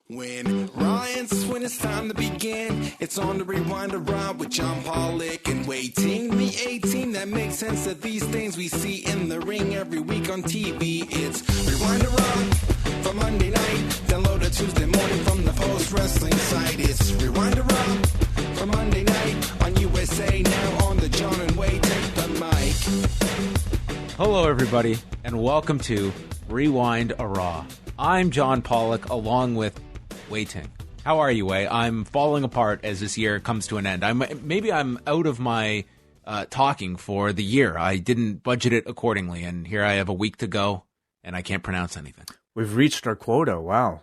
When when it's time to begin, it's on the Rewind to Ride with John Pollock and waiting the 18 that makes sense of these things we see in the ring every week on TV. It's Rewind to Ride for Monday night. Download it Tuesday morning from the Post Wrestling site. It's Rewind to Ride for Monday night on USA Now on the John and Wai Take the Mic. Hello, everybody, and welcome to Rewind a Raw. I'm John Pollock, along with Wai Ting. How are you, Wai? I'm falling apart as this year comes to an end. Maybe I'm out of my talking for the year. I didn't budget it accordingly, and here I have a week to go, and I can't pronounce anything. We've reached our quota. Wow.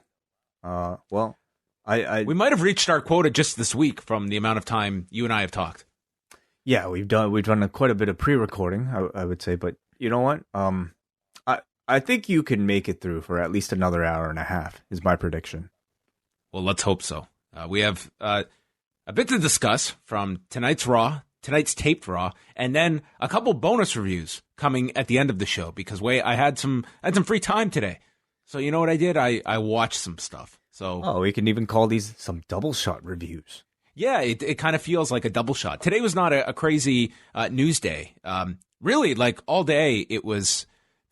We might have reached our quota just this week from the amount of time you and I have talked. Yeah, we've done quite a bit of pre-recording, I would say, but you know what? I think you can make it through for at least another hour and a half, is my prediction. Well, let's hope so. We have a bit to discuss from tonight's Raw, tonight's taped Raw, and then a couple bonus reviews coming at the end of the show because I had some free time today. So you know what I did? I watched some stuff. So we can even call these some double shot reviews. Yeah, it kind of feels like a double shot. Today was not a crazy news day. Really, like all day, there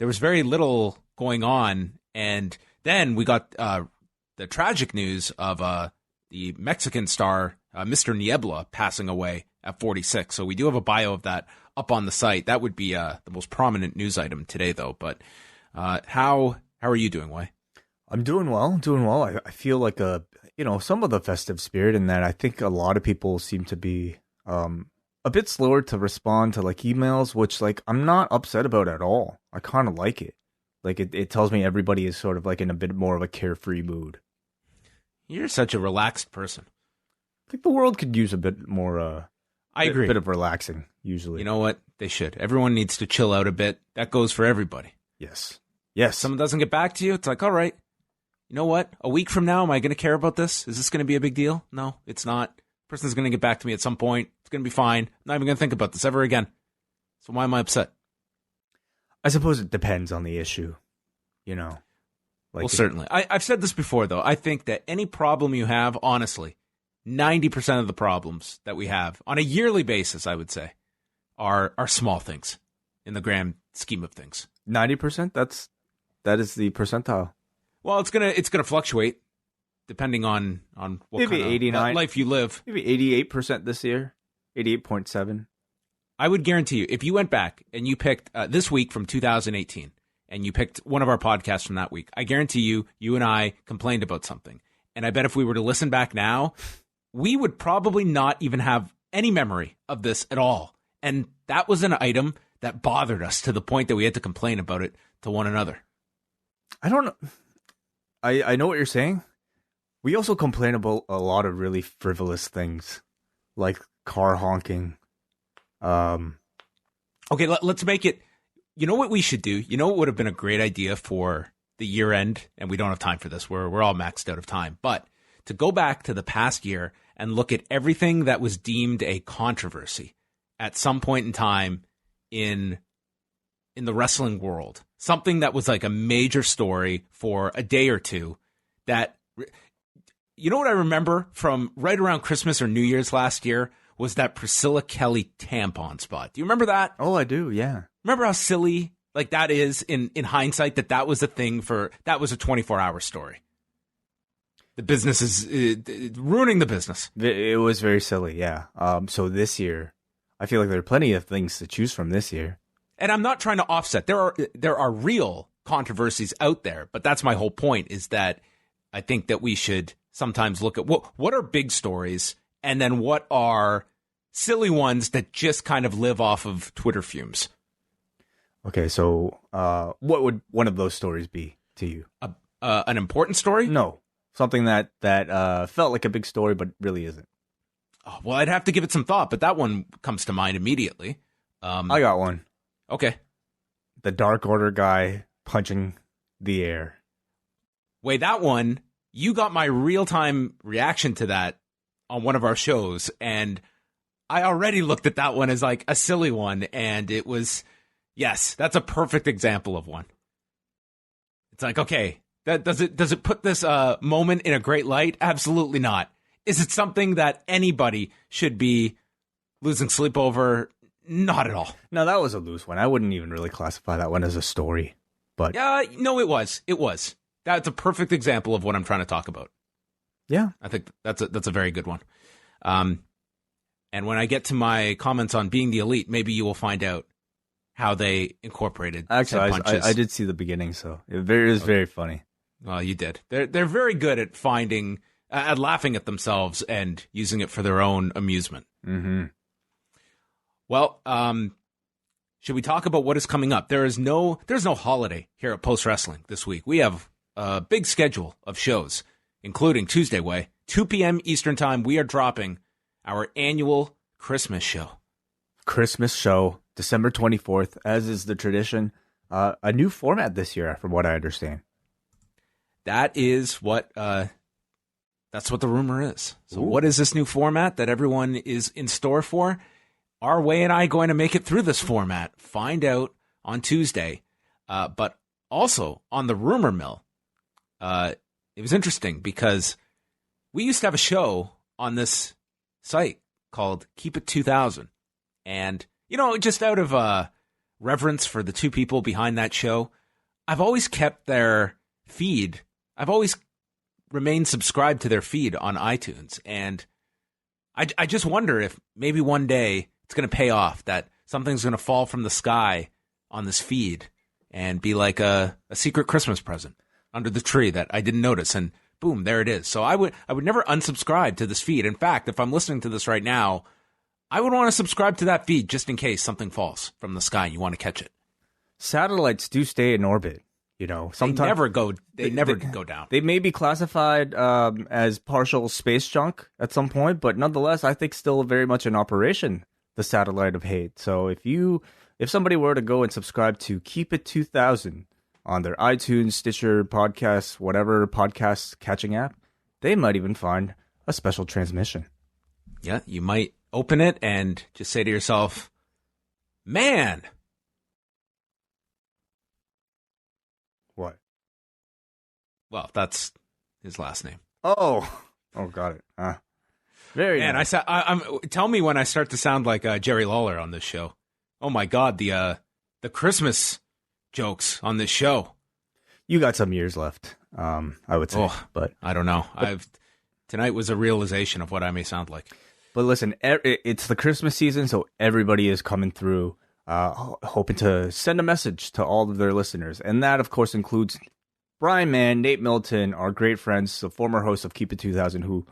was very little going on, and then we got the tragic news of the Mexican star, Mr. Niebla, passing away at 46. So we do have a bio of that up on the site. That would be the most prominent news item today, though. But how are you doing, Wai? I'm doing well. I feel like some of the festive spirit in that I think a lot of people seem to be a bit slower to respond to like emails, which like I'm not upset about at all. I kind of like it. Like it tells me everybody is sort of like in a bit more of a carefree mood. You're such a relaxed person. I think the world could use a bit more. I agree. A bit of relaxing, usually. You know what? They should. Everyone needs to chill out a bit. That goes for everybody. Yes. Someone doesn't get back to you. It's like, all right. You know what? A week from now, am I going to care about this? Is this going to be a big deal? No, it's not. Person's going to get back to me at some point. It's going to be fine. I'm not even going to think about this ever again. So why am I upset? I suppose it depends on the issue, you know. Well, certainly. I've said this before, though. I think that any problem you have, honestly, 90% of the problems that we have on a yearly basis, I would say, are small things in the grand scheme of things. 90%? That is the percentile. Well, it's gonna fluctuate depending on what maybe kind 89 of life you live. Maybe 88% this year, 88.7. I would guarantee you, if you went back and you picked this week from 2018, and you picked one of our podcasts from that week, I guarantee you and I complained about something. And I bet if we were to listen back now, we would probably not even have any memory of this at all. And that was an item that bothered us to the point that we had to complain about it to one another. I don't know. I know what you're saying. We also complain about a lot of really frivolous things, like car honking. Okay, let's make it. You know what we should do? You know what would have been a great idea for the year end? And we don't have time for this. We're all maxed out of time. But to go back to the past year and look at everything that was deemed a controversy at some point in time in the wrestling world. Something that was like a major story for a day or two that, you know what I remember from right around Christmas or New Year's last year was that Priscilla Kelly tampon spot. Do you remember that? Oh, I do. Yeah. Remember how silly like that is in hindsight that was a thing that was a 24-hour story. The business is ruining the business. It was very silly. Yeah. So this year, I feel like there are plenty of things to choose from this year. And I'm not trying to offset. There are real controversies out there, but that's my whole point is that I think that we should sometimes look at what are big stories and then what are silly ones that just kind of live off of Twitter fumes. Okay, so what would one of those stories be to you? An important story? No, something that felt like a big story but really isn't. Oh, well, I'd have to give it some thought, but that one comes to mind immediately. I got one. Okay. The Dark Order guy punching the air. Wait, that one, you got my real-time reaction to that on one of our shows, and I already looked at that one as like a silly one, and it was, yes, that's a perfect example of one. It's like, okay, Does it put this moment in a great light? Absolutely not. Is it something that anybody should be losing sleep over? Not at all. No, that was a loose one. I wouldn't even really classify that one as a story. But no, it was. It was. That's a perfect example of what I'm trying to talk about. Yeah, I think that's a very good one. And when I get to my comments on being the elite, maybe you will find out how they incorporated. Actually, I did see the beginning, so it was very funny. Well, you did. They're very good at at laughing at themselves and using it for their own amusement. Mm-hmm. Well, should we talk about what is coming up? There's no holiday here at Post Wrestling this week. We have a big schedule of shows, including Tuesday, 2 p.m. Eastern Time. We are dropping our annual Christmas show. Christmas show, December 24th, as is the tradition. A new format this year, from what I understand. That is what that's what the rumor is. So what is this new format that everyone is in store for? Are Way and I going to make it through this format? Find out on Tuesday. But also on the rumor mill, it was interesting because we used to have a show on this site called Keep It 2000. And, just out of reverence for the two people behind that show, I've always kept their feed. I've always remained subscribed to their feed on iTunes. And I just wonder if maybe one day it's going to pay off, that something's going to fall from the sky on this feed and be like a secret Christmas present under the tree that I didn't notice. And boom, there it is. So I would never unsubscribe to this feed. In fact, if I'm listening to this right now, I would want to subscribe to that feed just in case something falls from the sky and you want to catch it. Satellites do stay in orbit. Sometimes they never go down. They may be classified as partial space junk at some point, but nonetheless, I think still very much in operation, the satellite of hate. So if somebody were to go and subscribe to Keep It 2000 on their iTunes, Stitcher, podcasts, whatever podcast catching app, they might even find a special transmission. Yeah, you might open it and just say to yourself, man. What? Well, that's his last name. Oh, got it. Very man, nice. Tell me when I start to sound like Jerry Lawler on this show. Oh my God, the Christmas jokes on this show. You got some years left, I would say. But I don't know. Tonight was a realization of what I may sound like. But listen, it's the Christmas season, so everybody is coming through, hoping to send a message to all of their listeners. And that, of course, includes Brian Mann, Nate Milton, our great friends, the former hosts of Keep It 2000, who,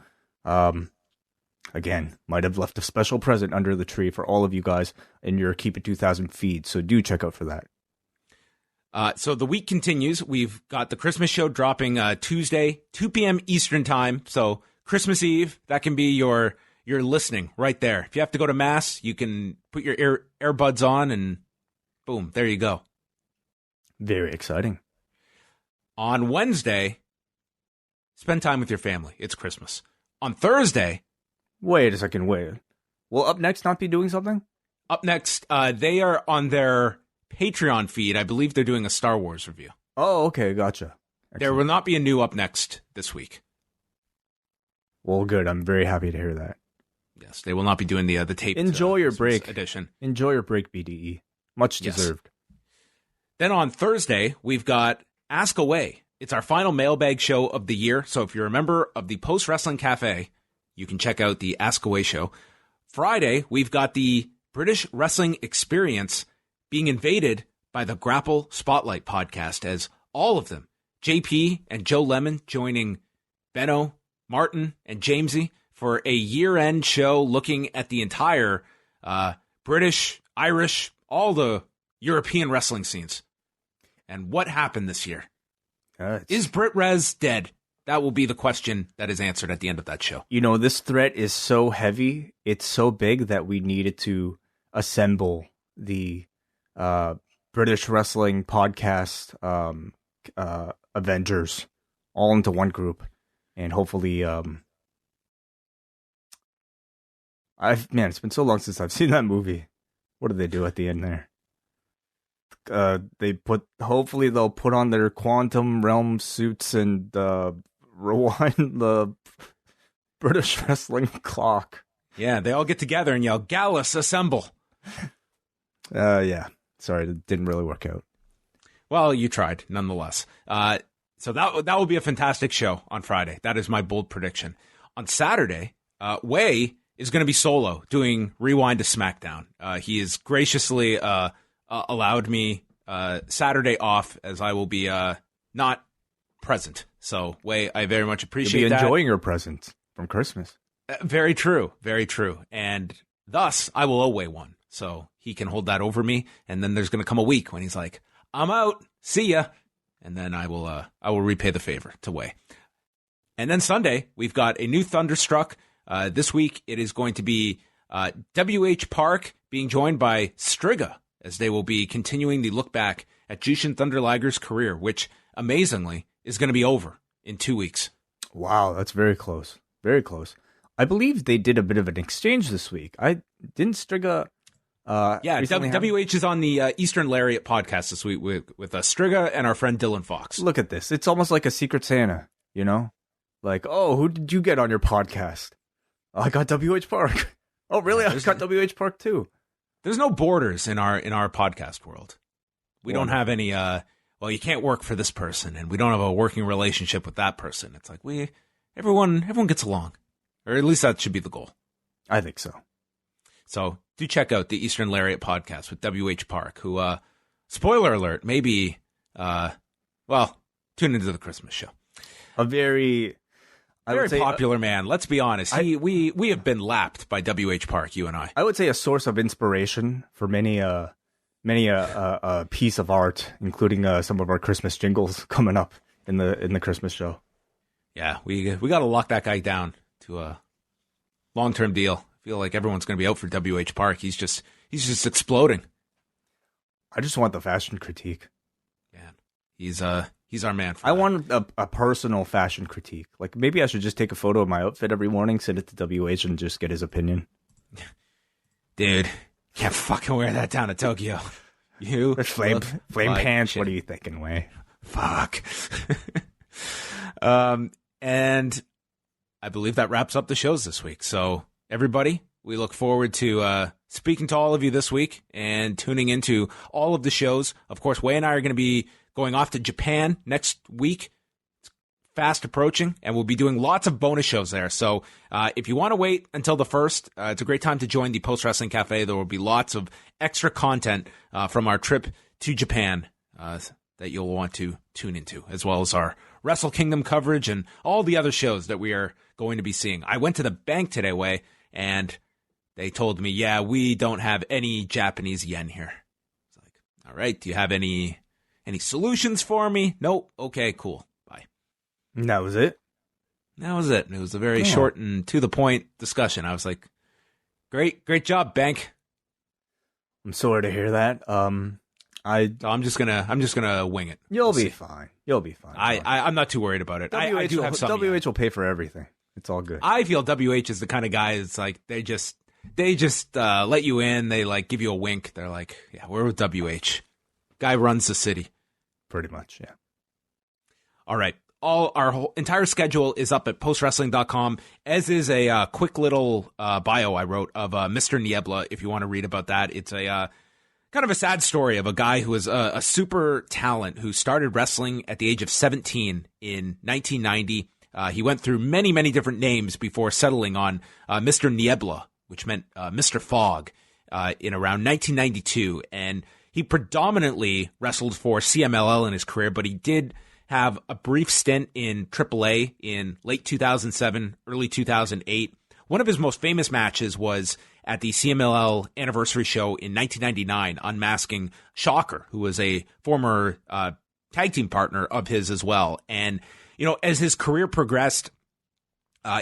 again, might have left a special present under the tree for all of you guys in your Keep It 2000 feed. So do check out for that. So the week continues. We've got the Christmas show dropping Tuesday, 2 p.m. Eastern Time. So Christmas Eve, that can be your listening right there. If you have to go to Mass, you can put your earbuds on and boom, there you go. Very exciting. On Wednesday, spend time with your family. It's Christmas. On Thursday... Wait a second, Will Up Next not be doing something? Up Next, they are on their Patreon feed. I believe they're doing a Star Wars review. Oh, okay, gotcha. Excellent. There will not be a new Up Next this week. Well, good. I'm very happy to hear that. Yes, they will not be doing the tape. Enjoy your break. Edition. Enjoy your break, BDE. Much deserved. Then on Thursday, we've got Ask Away. It's our final mailbag show of the year. So if you're a member of the Post Wrestling Café, you can check out the Ask Away show. Friday, we've got the British Wrestling Experience being invaded by the Grapple Spotlight podcast, as all of them, JP and Joe Lemon, joining Benno, Martin, and Jamesy for a year-end show looking at the entire British, Irish, all the European wrestling scenes. And what happened this year? Is Brit Rez dead? That will be the question that is answered at the end of that show. This threat is so heavy, it's so big that we needed to assemble the British Wrestling Podcast Avengers all into one group. And hopefully... it's been so long since I've seen that movie. What did they do at the end there? hopefully they'll put on their quantum realm suits and rewind the British wrestling clock. Yeah, they all get together and yell, "Gallus, assemble!" Yeah. Sorry, it didn't really work out. Well, you tried, nonetheless. So that will be a fantastic show on Friday. That is my bold prediction. On Saturday, Way is going to be solo doing Rewind to SmackDown. He has graciously allowed me Saturday off, as I will be not present. So, Way, I very much appreciate You'll be that. enjoying your present from Christmas. Very true. Very true. And thus, I will owe Way one. So he can hold that over me. And then there's going to come a week when he's like, "I'm out. See ya." And then I will repay the favor to Way. And then Sunday, we've got a new Thunderstruck. This week, it is going to be WH Park being joined by Striga, as they will be continuing the look back at Jushin Thunder Liger's career, which, amazingly, is going to be over in 2 weeks. Wow, that's very close. Very close. I believe they did a bit of an exchange this week. Didn't Striga... yeah, WH is on the Eastern Lariat podcast this week with Striga and our friend Dylan Fox. Look at this. It's almost like a Secret Santa, you know? Like, oh, who did you get on your podcast? Oh, I got WH Park. Oh, really? I got WH Park too. There's no borders in our podcast world. We don't have any, well, you can't work for this person, and we don't have a working relationship with that person. It's like everyone gets along. Or at least that should be the goal. I think so. So do check out the Eastern Lariat podcast with WH Park, who, spoiler alert, maybe, tune into the Christmas show. A very popular man. Let's be honest. We have been lapped by WH Park, you and I. I would say a source of inspiration for many a piece of art, including some of our Christmas jingles coming up in the Christmas show. Yeah, we got to lock that guy down to a long-term deal. I feel like everyone's going to be out for WH Park. He's just exploding. I just want the fashion critique. Man, he's our man. I want a personal fashion critique. Like, maybe I should just take a photo of my outfit every morning, send it to WH, and just get his opinion. Dude, can't fucking wear that down to Tokyo. You flame pants. Shit. What are you thinking, Way? Fuck. And I believe that wraps up the shows this week. So everybody, we look forward to speaking to all of you this week and tuning into all of the shows. Of course, Way and I are going to be going off to Japan next week. It's fast approaching, and we'll be doing lots of bonus shows there. So if you want to wait until the 1st, it's a great time to join the Post Wrestling Cafe. There will be lots of extra content from our trip to Japan that you'll want to tune into, as well as our Wrestle Kingdom coverage and all the other shows that we are going to be seeing. I went to the bank today, Way, and they told me, yeah, we don't have any Japanese yen here. It's like, all right, do you have any solutions for me? Nope. Okay, cool. Bye. And that was it? That was it. It was a very short and to the point discussion. I was like, great job, bank. I'm sorry to hear that. I'm just gonna wing it. You'll be fine. You'll be fine. I'm not too worried about it. I do have some. WH will pay for everything. It's all good. I feel WH is the kind of guy that's like they just let you in. They like give you a wink. They're like, yeah, we're with WH. Guy runs the city. Pretty much, yeah. All right. Our whole entire schedule is up at postwrestling.com, as is a quick little bio I wrote of Mr. Niebla, if you want to read about that. It's a kind of a sad story of a guy who was a super talent who started wrestling at the age of 17 in 1990. He went through many, many different names before settling on Mr. Niebla, which meant Mr. Fog, in around 1992. And he predominantly wrestled for CMLL in his career, but he did have a brief stint in AAA in late 2007, early 2008. One of his most famous matches was at the CMLL anniversary show in 1999, unmasking Shocker, who was a former tag team partner of his as well. And, you know, as his career progressed,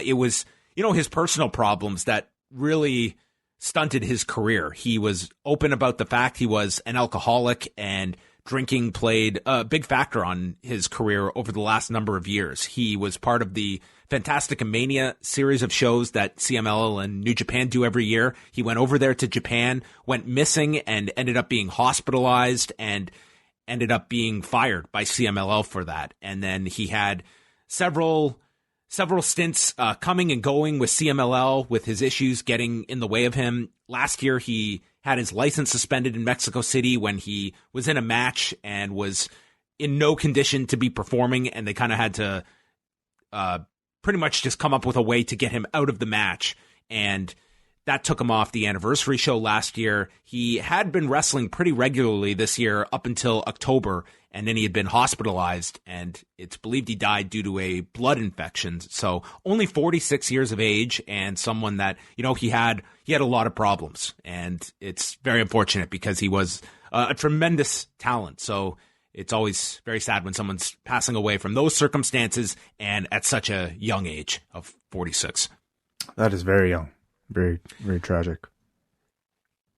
it was, you know, his personal problems that really stunted his career. He was open about the fact he was an alcoholic, and drinking played a big factor on his career over the last number of years. He was part of the Fantastica series of shows that CMLL and New Japan do every year. He went over there to Japan, went missing, and ended up being hospitalized and ended up being fired by CMLL for that. And then he had several stints coming and going with CMLL, with his issues getting in the way of him. Last year, he had his license suspended in Mexico City when he was in a match and was in no condition to be performing, and they kind of had to pretty much just come up with a way to get him out of the match, and that took him off the anniversary show last year. He had been wrestling pretty regularly this year up until October, and then he had been hospitalized, and it's believed he died due to a blood infection. So only 46 years of age, and someone that, he had a lot of problems, and it's very unfortunate because he was a tremendous talent. So it's always very sad when someone's passing away from those circumstances and at such a young age of 46. That is very young. Very, very tragic.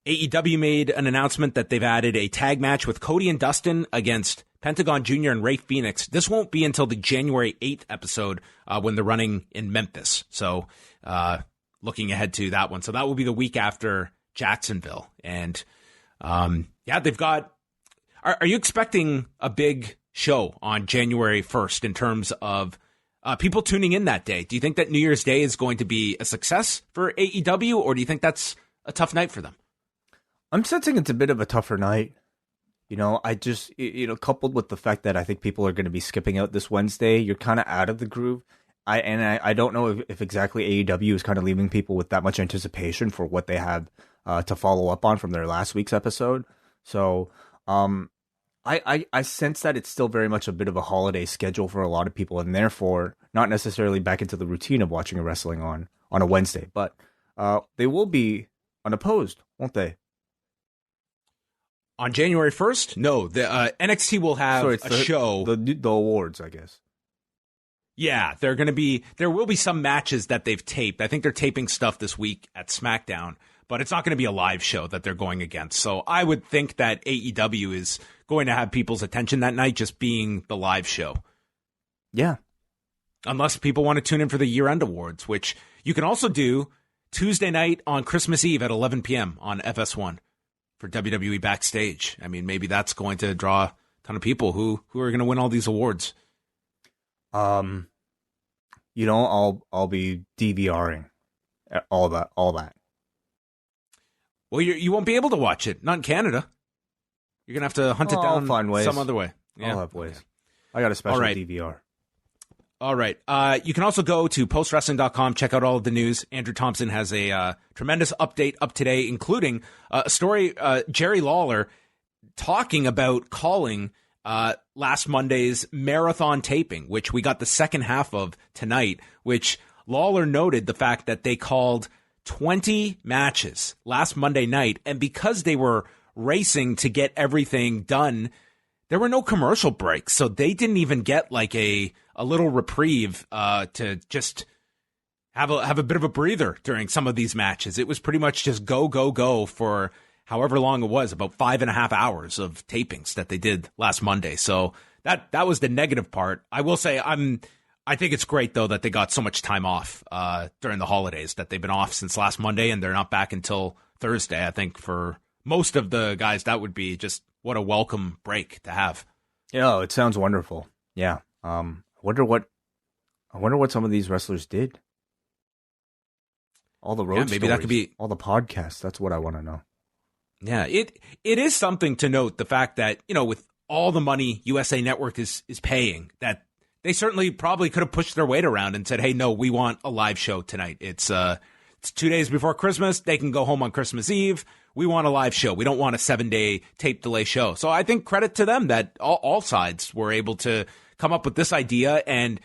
AEW made an announcement that they've added a tag match with Cody and Dustin against Pentagon Jr. and Rey Fenix. This won't be until the January 8th episode when they're running in Memphis. So looking ahead to that one. So that will be the week after Jacksonville. And they've got... Are you expecting a big show on January 1st in terms of people tuning in that day? Do you think that New Year's Day is going to be a success for AEW, or do you think that's a tough night for them? I'm sensing it's a bit of a tougher night. I just, coupled with the fact that I think people are going to be skipping out this Wednesday, you're kind of out of the groove. I don't know if exactly AEW is kind of leaving people with that much anticipation for what they have to follow up on from their last week's episode. So, I sense that it's still very much a bit of a holiday schedule for a lot of people, and therefore not necessarily back into the routine of watching a wrestling on a Wednesday. But they will be unopposed, won't they? On January 1st? No, the NXT will have a show. The awards, I guess. Yeah, there will be some matches that they've taped. I think they're taping stuff this week at SmackDown, but it's not going to be a live show that they're going against. So I would think that AEW is going to have people's attention that night, just being the live show. Yeah. Unless people want to tune in for the year-end awards, which you can also do Tuesday night on Christmas Eve at 11 p.m. on FS1 for WWE Backstage. I mean, maybe that's going to draw a ton of people who are going to win all these awards. I'll be DVRing all that. Well, you won't be able to watch it. Not in Canada. You're going to have to hunt it down I'll find ways. Some other way. Yeah. I'll have ways. I got a special DVR. All right. You can also go to postwrestling.com, check out all of the news. Andrew Thompson has a tremendous update up today, including a story, Jerry Lawler talking about calling last Monday's marathon taping, which we got the second half of tonight, which Lawler noted the fact that they called 20 matches last Monday night, and because they were racing to get everything done, there were no commercial breaks, so they didn't even get like a little reprieve to just have a bit of a breather during some of these matches. It was pretty much just go for however long it was, about 5.5 hours of tapings that they did last Monday. So that was the negative part. I will say I think it's great, though, that they got so much time off during the holidays, that they've been off since last Monday and they're not back until Thursday. I think for most of the guys, that would be just what a welcome break to have. Yeah, it sounds wonderful. Yeah. I wonder what some of these wrestlers did. All the road maybe stories, that could be all the podcasts. That's what I want to know. Yeah, it is something to note, the fact that, with all the money USA Network is paying, that they certainly probably could have pushed their weight around and said, hey, no, we want a live show tonight. It's 2 days before Christmas. They can go home on Christmas Eve. We want a live show. We don't want a 7-day tape delay show. So I think credit to them that all sides were able to come up with this idea and,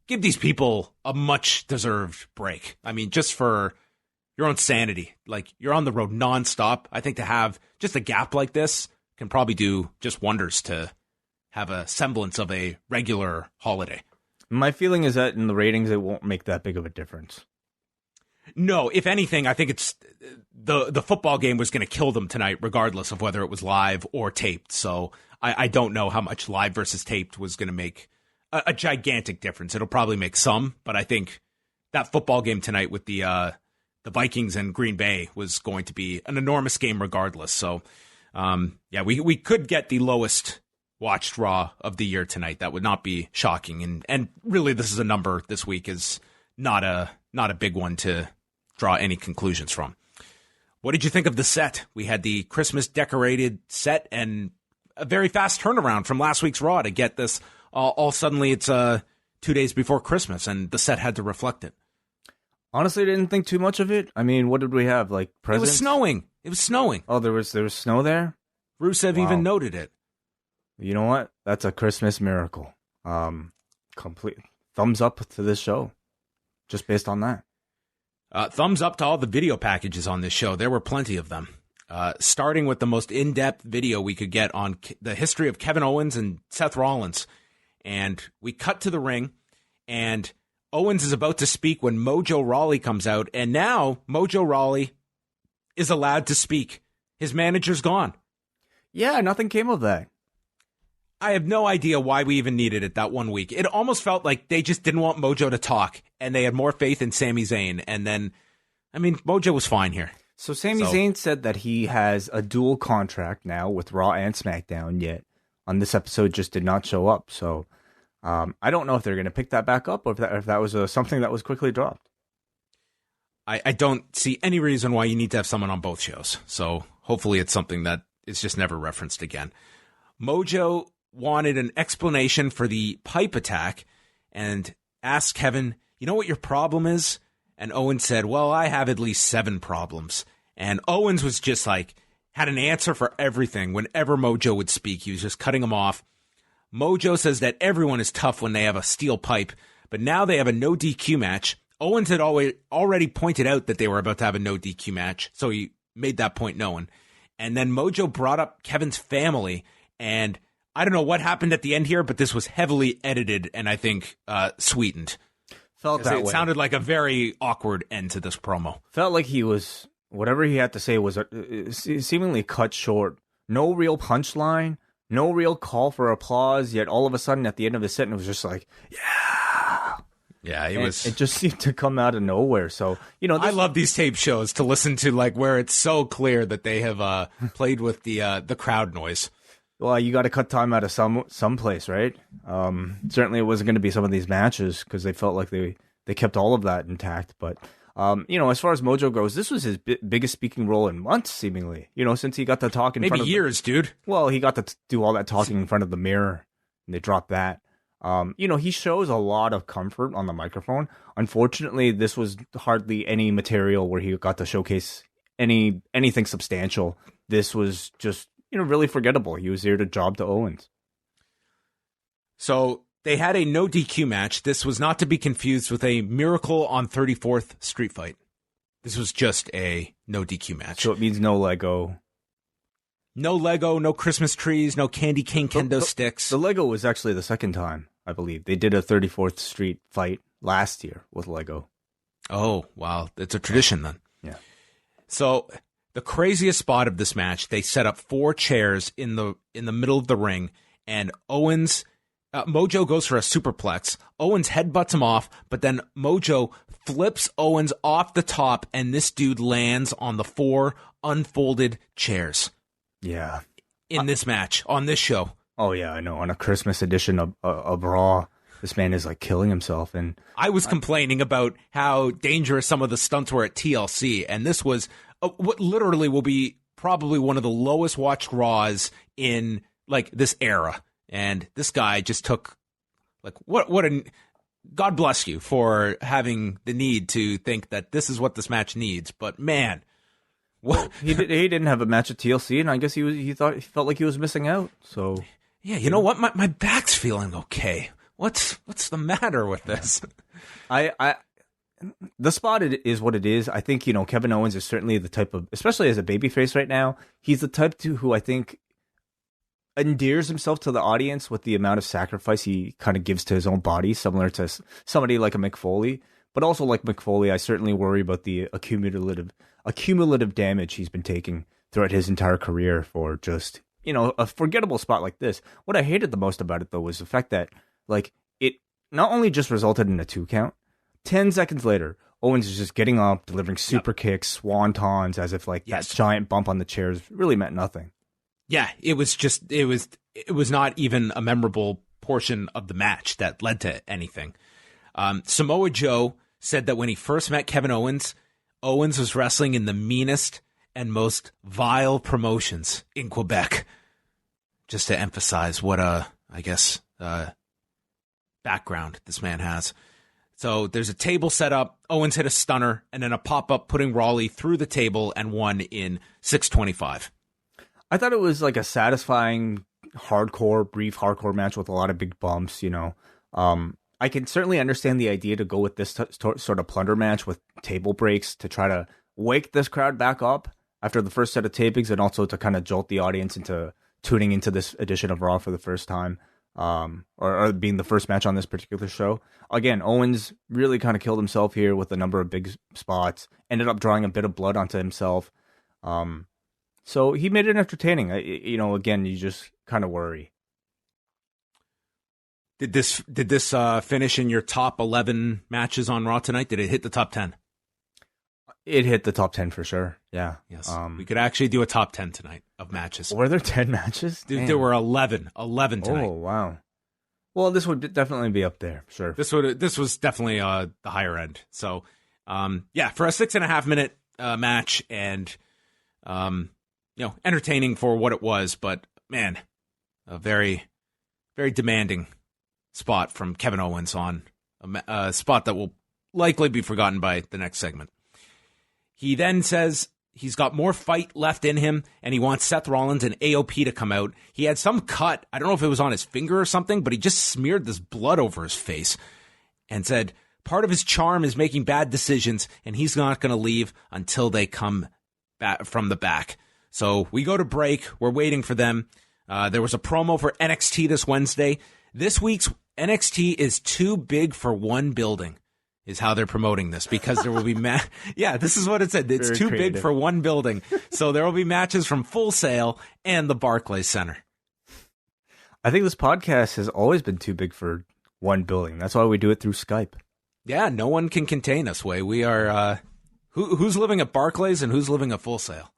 give these people a much deserved break. I mean, just for your own sanity, like you're on the road nonstop. I think to have just a gap like this can probably do just wonders to have a semblance of a regular holiday. My feeling is that in the ratings, it won't make that big of a difference. No, if anything, I think it's the football game was going to kill them tonight, regardless of whether it was live or taped. So I don't know how much live versus taped was going to make a gigantic difference. It'll probably make some, but I think that football game tonight with the Vikings and Green Bay was going to be an enormous game regardless. So, we could get the lowest watched Raw of the year tonight. That would not be shocking. And really, this is a number this week is not a big one to draw any conclusions from. What did you think of the set? We had the Christmas decorated set and a very fast turnaround from last week's Raw to get this. All suddenly, it's 2 days before Christmas, and the set had to reflect it. Honestly, I didn't think too much of it. I mean, what did we have? Like presents? It was snowing. Oh, there was snow there? Rusev even noted it. You know what? That's a Christmas miracle. Complete thumbs up to this show, just based on that. Thumbs up to all the video packages on this show. There were plenty of them. Starting with the most in-depth video we could get on the history of Kevin Owens and Seth Rollins. And we cut to the ring, and Owens is about to speak when Mojo Rawley comes out. And now Mojo Rawley is allowed to speak. His manager's gone. Yeah, nothing came of that. I have no idea why we even needed it that 1 week. It almost felt like they just didn't want Mojo to talk, and they had more faith in Sami Zayn. And then, I mean, Mojo was fine here. So Sami Zayn said that he has a dual contract now with Raw and SmackDown, yet on this episode just did not show up. So I don't know if they're going to pick that back up or if that was something that was quickly dropped. I don't see any reason why you need to have someone on both shows. So hopefully it's something that is just never referenced again. Mojo wanted an explanation for the pipe attack and asked Kevin, you know what your problem is? And Owens said, well, I have at least 7 problems. And Owens was just like, had an answer for everything. Whenever Mojo would speak, he was just cutting him off. Mojo says that everyone is tough when they have a steel pipe, but now they have a no DQ match. Owens had already pointed out that they were about to have a no DQ match, so he made that point known. And then Mojo brought up Kevin's family, and I don't know what happened at the end here, but this was heavily edited and I think sweetened. Felt that way. It sounded like a very awkward end to this promo. Felt like he was, whatever he had to say was seemingly cut short. No real punchline, no real call for applause, yet all of a sudden at the end of the set, it was just like, yeah. Yeah, it just seemed to come out of nowhere. So, you know, I love these tape shows to listen to, like where it's so clear that they have played with the crowd noise. Well, you got to cut time out of some place, right? Certainly, it wasn't going to be some of these matches because they felt like they kept all of that intact. But you know, as far as Mojo goes, this was his biggest speaking role in months, seemingly. You know, since he got to talk in front of years, dude. Well, he got to do all that talking in front of the mirror, and they dropped that. You know, he shows a lot of comfort on the microphone. Unfortunately, this was hardly any material where he got to showcase anything substantial. This was just, you know, really forgettable. He was here to job to Owens. So they had a no DQ match. This was not to be confused with a Miracle on 34th Street fight. This was just a no DQ match. So it means no Lego. No Lego, no Christmas trees, no candy cane kendo sticks. The Lego was actually the second time, I believe. They did a 34th Street fight last year with Lego. Oh, wow. It's a tradition then. Yeah. So the craziest spot of this match, they set up 4 chairs in the middle of the ring, and Owens, Mojo goes for a superplex. Owens headbutts him off, but then Mojo flips Owens off the top, and this dude lands on the 4 unfolded chairs. Yeah. In this match, on this show. Oh, yeah, I know. On a Christmas edition of Raw, this man is like killing himself. And I was complaining about how dangerous some of the stunts were at TLC, and this was what literally will be probably one of the lowest watched Raws in like this era. And this guy just took like God bless you for having the need to think that this is what this match needs. But man, well, he didn't have a match at TLC, and I guess he felt like he was missing out. So yeah, you know what? My back's feeling okay. What's the matter with this? The spot is what it is. I think, you know, Kevin Owens is certainly the type of, especially as a babyface right now, he's the type who I think endears himself to the audience with the amount of sacrifice he kind of gives to his own body, similar to somebody like a Mick Foley. But also like Mick Foley, I certainly worry about the accumulative damage he's been taking throughout his entire career for just, you know, a forgettable spot like this. What I hated the most about it, though, was the fact that, like, not only just resulted in a 2 count, 10 seconds later, Owens is just getting up, delivering super kicks, swantons, as if that giant bump on the chairs really meant nothing. Yeah, it was not even a memorable portion of the match that led to anything. Samoa Joe said that when he first met Kevin Owens, Owens was wrestling in the meanest and most vile promotions in Quebec. Just to emphasize what background this man has. So there's a table set up. Owens hit a stunner and then a pop-up putting Rawley through the table and won in 6:25. I thought it was like a satisfying, brief hardcore match with a lot of big bumps, I can certainly understand the idea to go with this sort of plunder match with table breaks to try to wake this crowd back up after the first set of tapings and also to kind of jolt the audience into tuning into this edition of Raw for the first time, or being the first match on this particular show. Again, Owens really kind of killed himself here with a number of big spots, ended up drawing a bit of blood onto himself. So he made it entertaining. Again, you just kind of worry. Did this finish in your top 11 matches on Raw tonight? Did it hit the top 10? It hit the top 10 for sure. Yeah. Yes. We could actually do a top 10 tonight of matches. Were there 10 matches? There were 11 tonight. Oh, wow. Well, this would definitely be up there. Sure. This was definitely the higher end. So, for a 6.5 minute match and, entertaining for what it was, but man, a very, very demanding spot from Kevin Owens on a spot that will likely be forgotten by the next segment. He then says he's got more fight left in him, and he wants Seth Rollins and AOP to come out. He had some cut. I don't know if it was on his finger or something, but he just smeared this blood over his face and said part of his charm is making bad decisions, and he's not going to leave until they come back from the back. So we go to break. We're waiting for them. There was a promo for NXT this Wednesday. This week's NXT is too big for one building, is how they're promoting this, because there will be this is what it said. It's Very too creative. big for one building. So there will be matches from Full Sail and the Barclays Center. I think this podcast has always been too big for one building. That's why we do it through Skype. Yeah, no one can contain us, Way. We are who's living at Barclays and who's living at Full Sail?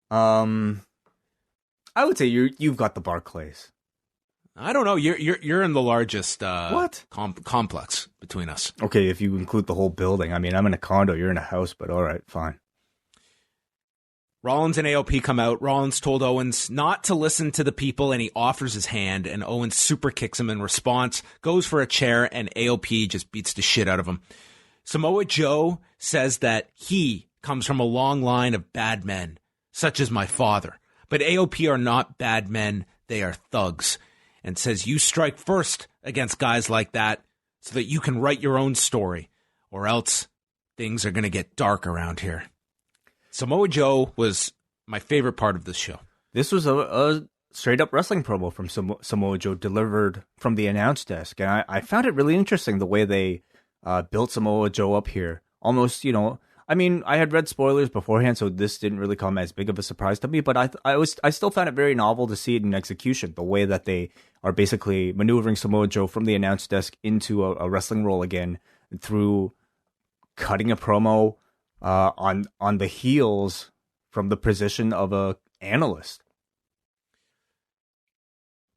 I would say you've got the Barclays. I don't know. You're in the largest what complex between us. Okay, if you include the whole building. I mean, I'm in a condo. You're in a house, but all right, fine. Rollins and AOP come out. Rollins told Owens not to listen to the people, and he offers his hand, and Owens super kicks him in response, goes for a chair, and AOP just beats the shit out of him. Samoa Joe says that he comes from a long line of bad men, such as my father. But AOP are not bad men. They are thugs. And says you strike first against guys like that so that you can write your own story, or else things are going to get dark around here. Samoa Joe was my favorite part of this show. This was a straight-up wrestling promo from Samoa Joe delivered from the announce desk. And I found it really interesting the way they built Samoa Joe up here. Almost, I mean, I had read spoilers beforehand, so this didn't really come as big of a surprise to me. But I still found it very novel to see it in execution, the way that they are basically maneuvering Samoa Joe from the announce desk into a wrestling role again through cutting a promo on the heels from the position of a analyst.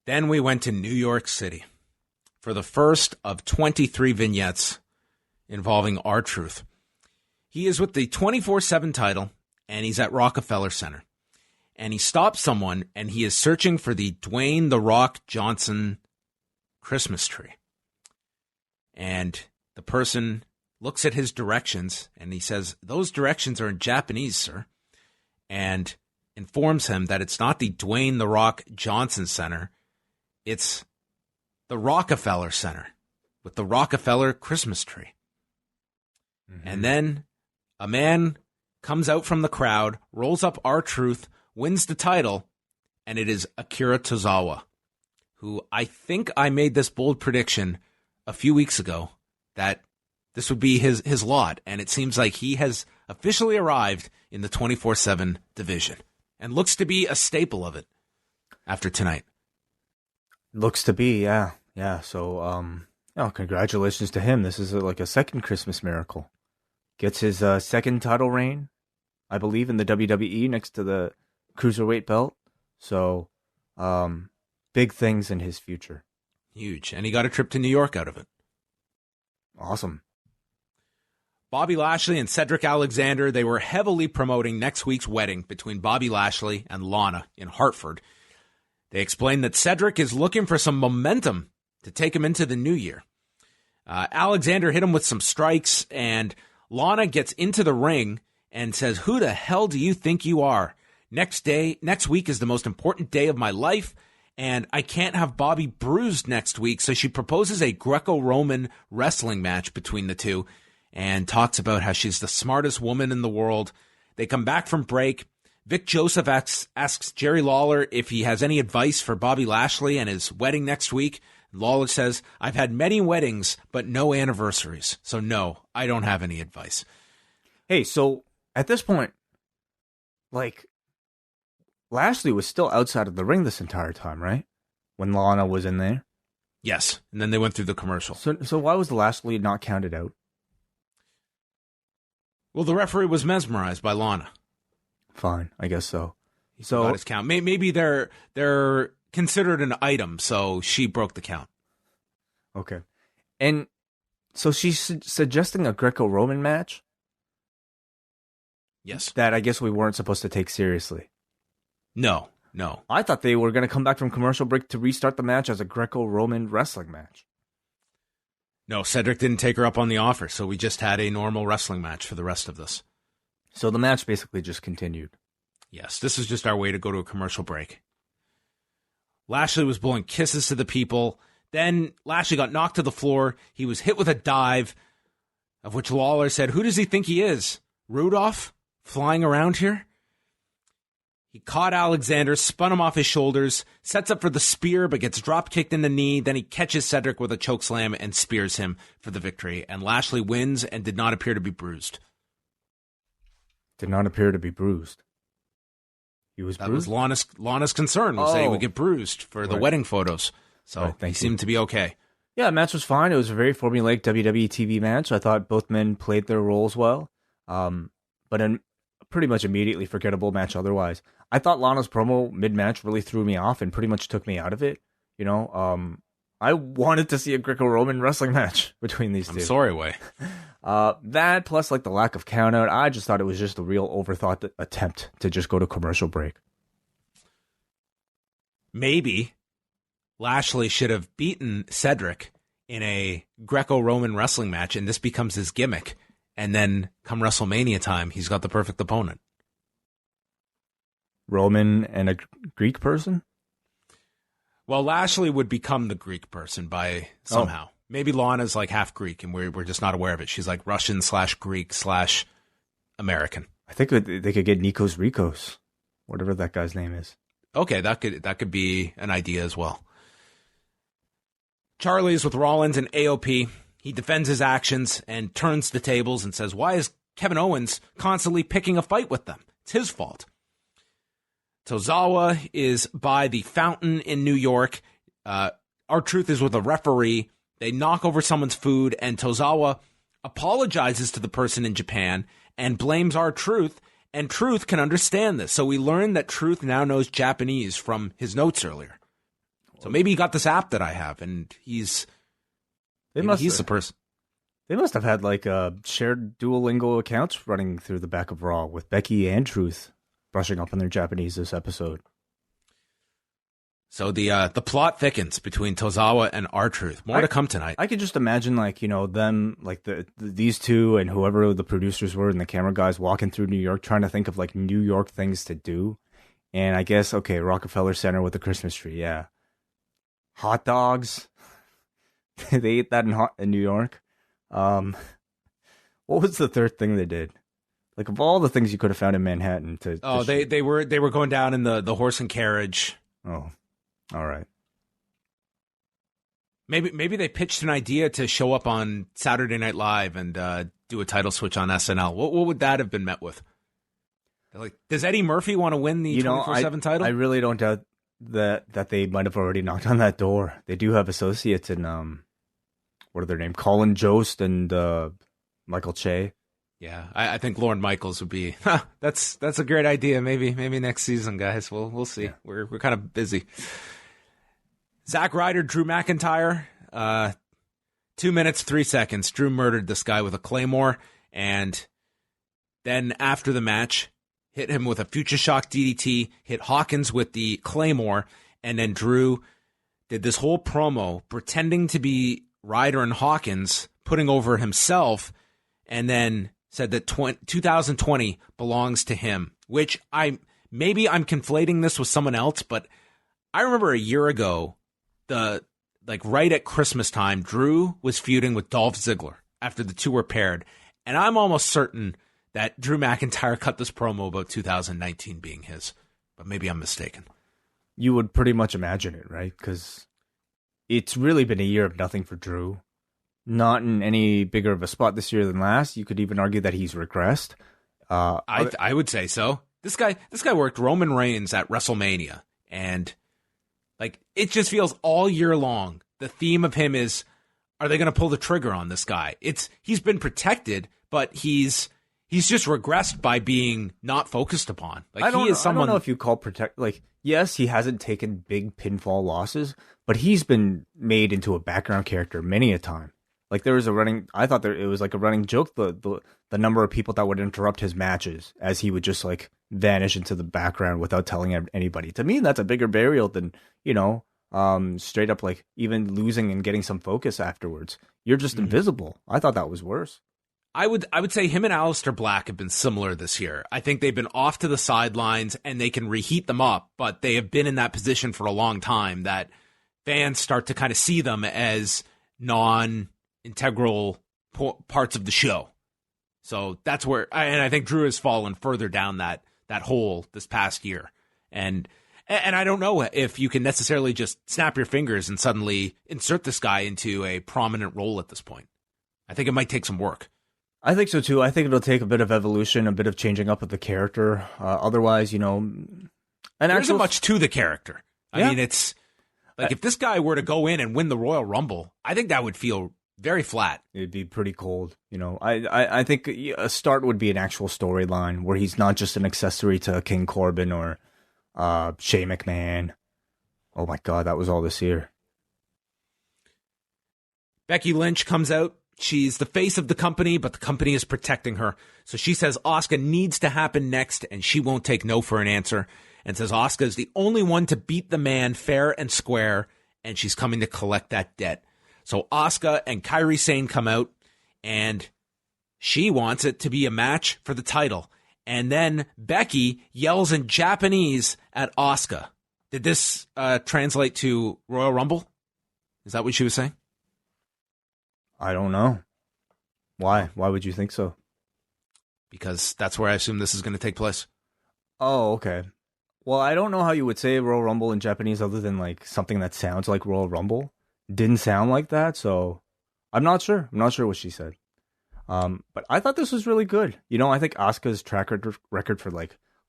Then we went to New York City for the first of 23 vignettes involving R-Truth. He is with the 24/7 title, and he's at Rockefeller Center. And he stops someone, and he is searching for the Dwayne "The Rock" Johnson Christmas tree. And the person looks at his directions, and he says, "Those directions are in Japanese, sir." And informs him that it's not the Dwayne "The Rock" Johnson Center. It's the Rockefeller Center with the Rockefeller Christmas tree. Mm-hmm. And then a man comes out from the crowd, rolls up R-Truth, wins the title, and it is Akira Tozawa, who I think I made this bold prediction a few weeks ago that this would be his lot, and it seems like he has officially arrived in the 24/7 division and looks to be a staple of it after tonight. Looks to be, yeah. Yeah, so congratulations to him. This is like a second Christmas miracle. Gets his second title reign, I believe, in the WWE next to the Cruiserweight belt. So, big things in his future. Huge. And he got a trip to New York out of it. Awesome. Bobby Lashley and Cedric Alexander, they were heavily promoting next week's wedding between Bobby Lashley and Lana in Hartford. They explained that Cedric is looking for some momentum to take him into the new year. Alexander hit him with some strikes, and Lana gets into the ring and says, "Who the hell do you think you are? Next week is the most important day of my life, and I can't have Bobby bruised next week." So she proposes a Greco-Roman wrestling match between the two and talks about how she's the smartest woman in the world. They come back from break. Vic Joseph asks Jerry Lawler if he has any advice for Bobby Lashley and his wedding next week. Lawler says, "I've had many weddings, but no anniversaries. So no, I don't have any advice." Hey, so at this point, like, Lashley was still outside of the ring this entire time, right? When Lana was in there? Yes, and then they went through the commercial. So why was Lashley not counted out? Well, the referee was mesmerized by Lana. Fine, I guess so. So got his count. Maybe they're considered an item, so she broke the count. Okay. And so she's suggesting a Greco-Roman match? Yes. That I guess we weren't supposed to take seriously. No. I thought they were going to come back from commercial break to restart the match as a Greco-Roman wrestling match. No, Cedric didn't take her up on the offer, so we just had a normal wrestling match for the rest of this. So the match basically just continued. Yes, this is just our way to go to a commercial break. Lashley was blowing kisses to the people. Then Lashley got knocked to the floor. He was hit with a dive, of which Lawler said, "Who does he think he is? Rudolph? Flying around here?" He caught Alexander, spun him off his shoulders, sets up for the spear, but gets drop-kicked in the knee. Then he catches Cedric with a chokeslam and spears him for the victory. And Lashley wins and did not appear to be bruised. Did not appear to be bruised. He was bruised? That was Lana's concern, was that he would get bruised for the wedding photos. So he seemed to be okay. Yeah, the match was fine. It was a very formulaic WWE TV match. I thought both men played their roles well. But a pretty much immediately forgettable match otherwise. I thought Lana's promo mid-match really threw me off and pretty much took me out of it. You know, I wanted to see a Greco-Roman wrestling match between these two. I'm sorry, Way. That plus like the lack of countout, I just thought it was just a real overthought attempt to just go to commercial break. Maybe Lashley should have beaten Cedric in a Greco-Roman wrestling match, and this becomes his gimmick. And then come WrestleMania time, he's got the perfect opponent. Roman and a Greek person? Well, Lashley would become the Greek person by somehow. Maybe Lana's like half Greek, and we're just not aware of it. She's like Russian/Greek/American. I think they could get Nikos Rikos, whatever that guy's name is. Okay, that could be an idea as well. Charlie is with Rollins and AOP. He defends his actions and turns the tables and says, "Why is Kevin Owens constantly picking a fight with them? It's his fault." Tozawa is by the fountain in New York. R-Truth is with a referee. They knock over someone's food, and Tozawa apologizes to the person in Japan and blames R-Truth, and Truth can understand this. So we learned that Truth now knows Japanese from his notes earlier. So maybe he got this app that I have, and he's the person. They must have had like shared Duolingo accounts running through the back of Raw with Becky and Truth brushing up on their Japanese this episode. So the plot thickens between Tozawa and R-Truth. More to come tonight. I could just imagine them, like these two and whoever the producers were and the camera guys walking through New York trying to think of like New York things to do. And I guess, okay, Rockefeller Center with the Christmas tree, yeah. Hot dogs. They ate that in New York. What was the third thing they did? Like, of all the things you could have found in Manhattan they were going down in the horse and carriage. Oh, all right. Maybe they pitched an idea to show up on Saturday Night Live and do a title switch on SNL. What would that have been met with? They're like, does Eddie Murphy want to win the 24/7 title? I really don't doubt that they might have already knocked on that door. They do have associates in what are their names? Colin Jost and Michael Che. Yeah, I think Lorne Michaels would be. That's a great idea. Maybe next season, guys. We'll see. Yeah. We're kind of busy. Zack Ryder, Drew McIntyre. 2 minutes, 3 seconds. Drew murdered this guy with a claymore, and then after the match, hit him with a Future Shock DDT, hit Hawkins with the claymore, and then Drew did this whole promo pretending to be Ryder and Hawkins, putting over himself, and then said that 2020 belongs to him, which maybe I'm conflating this with someone else, but I remember a year ago, right at Christmas time, Drew was feuding with Dolph Ziggler after the two were paired, and I'm almost certain that Drew McIntyre cut this promo about 2019 being his, but maybe I'm mistaken. You would pretty much imagine it, right? Because it's really been a year of nothing for Drew. Not in any bigger of a spot this year than last. You could even argue that he's regressed. I would say so. This guy worked Roman Reigns at WrestleMania, and it just feels all year long. The theme of him is, are they going to pull the trigger on this guy? He's been protected, but he's just regressed by being not focused upon. I don't know if you call protect. Yes, he hasn't taken big pinfall losses, but he's been made into a background character many a time. There was I thought it was like a running joke, the number of people that would interrupt his matches as he would just vanish into the background without telling anybody. To me, that's a bigger burial than, straight up even losing and getting some focus afterwards. You're just invisible. I thought that was worse. I would say him and Aleister Black have been similar this year. I think they've been off to the sidelines and they can reheat them up, but they have been in that position for a long time that fans start to kind of see them as non-integral parts of the show. So that's where, and I think Drew has fallen further down that hole this past year. And I don't know if you can necessarily just snap your fingers and suddenly insert this guy into a prominent role at this point. I think it might take some work. I think so too. I think it'll take a bit of evolution, a bit of changing up of the character. Otherwise, there isn't much to the character. I mean, it's if this guy were to go in and win the Royal Rumble, I think that would feel very flat. It'd be pretty cold. I think a start would be an actual storyline where he's not just an accessory to King Corbin or Shane McMahon. Oh my God, that was all this year. Becky Lynch comes out. She's the face of the company, but the company is protecting her. So she says Asuka needs to happen next, and she won't take no for an answer, and says Asuka is the only one to beat the man fair and square, and she's coming to collect that debt. So Asuka and Kairi Sane come out, and she wants it to be a match for the title. And then Becky yells in Japanese at Asuka. Did this translate to Royal Rumble? Is that what she was saying? I don't know. Why? Why would you think so? Because that's where I assume this is going to take place. Oh, okay. Well, I don't know how you would say Royal Rumble in Japanese other than something that sounds like Royal Rumble. Didn't sound like that, so I'm not sure. I'm not sure what she said. But I thought this was really good. I think Asuka's track record for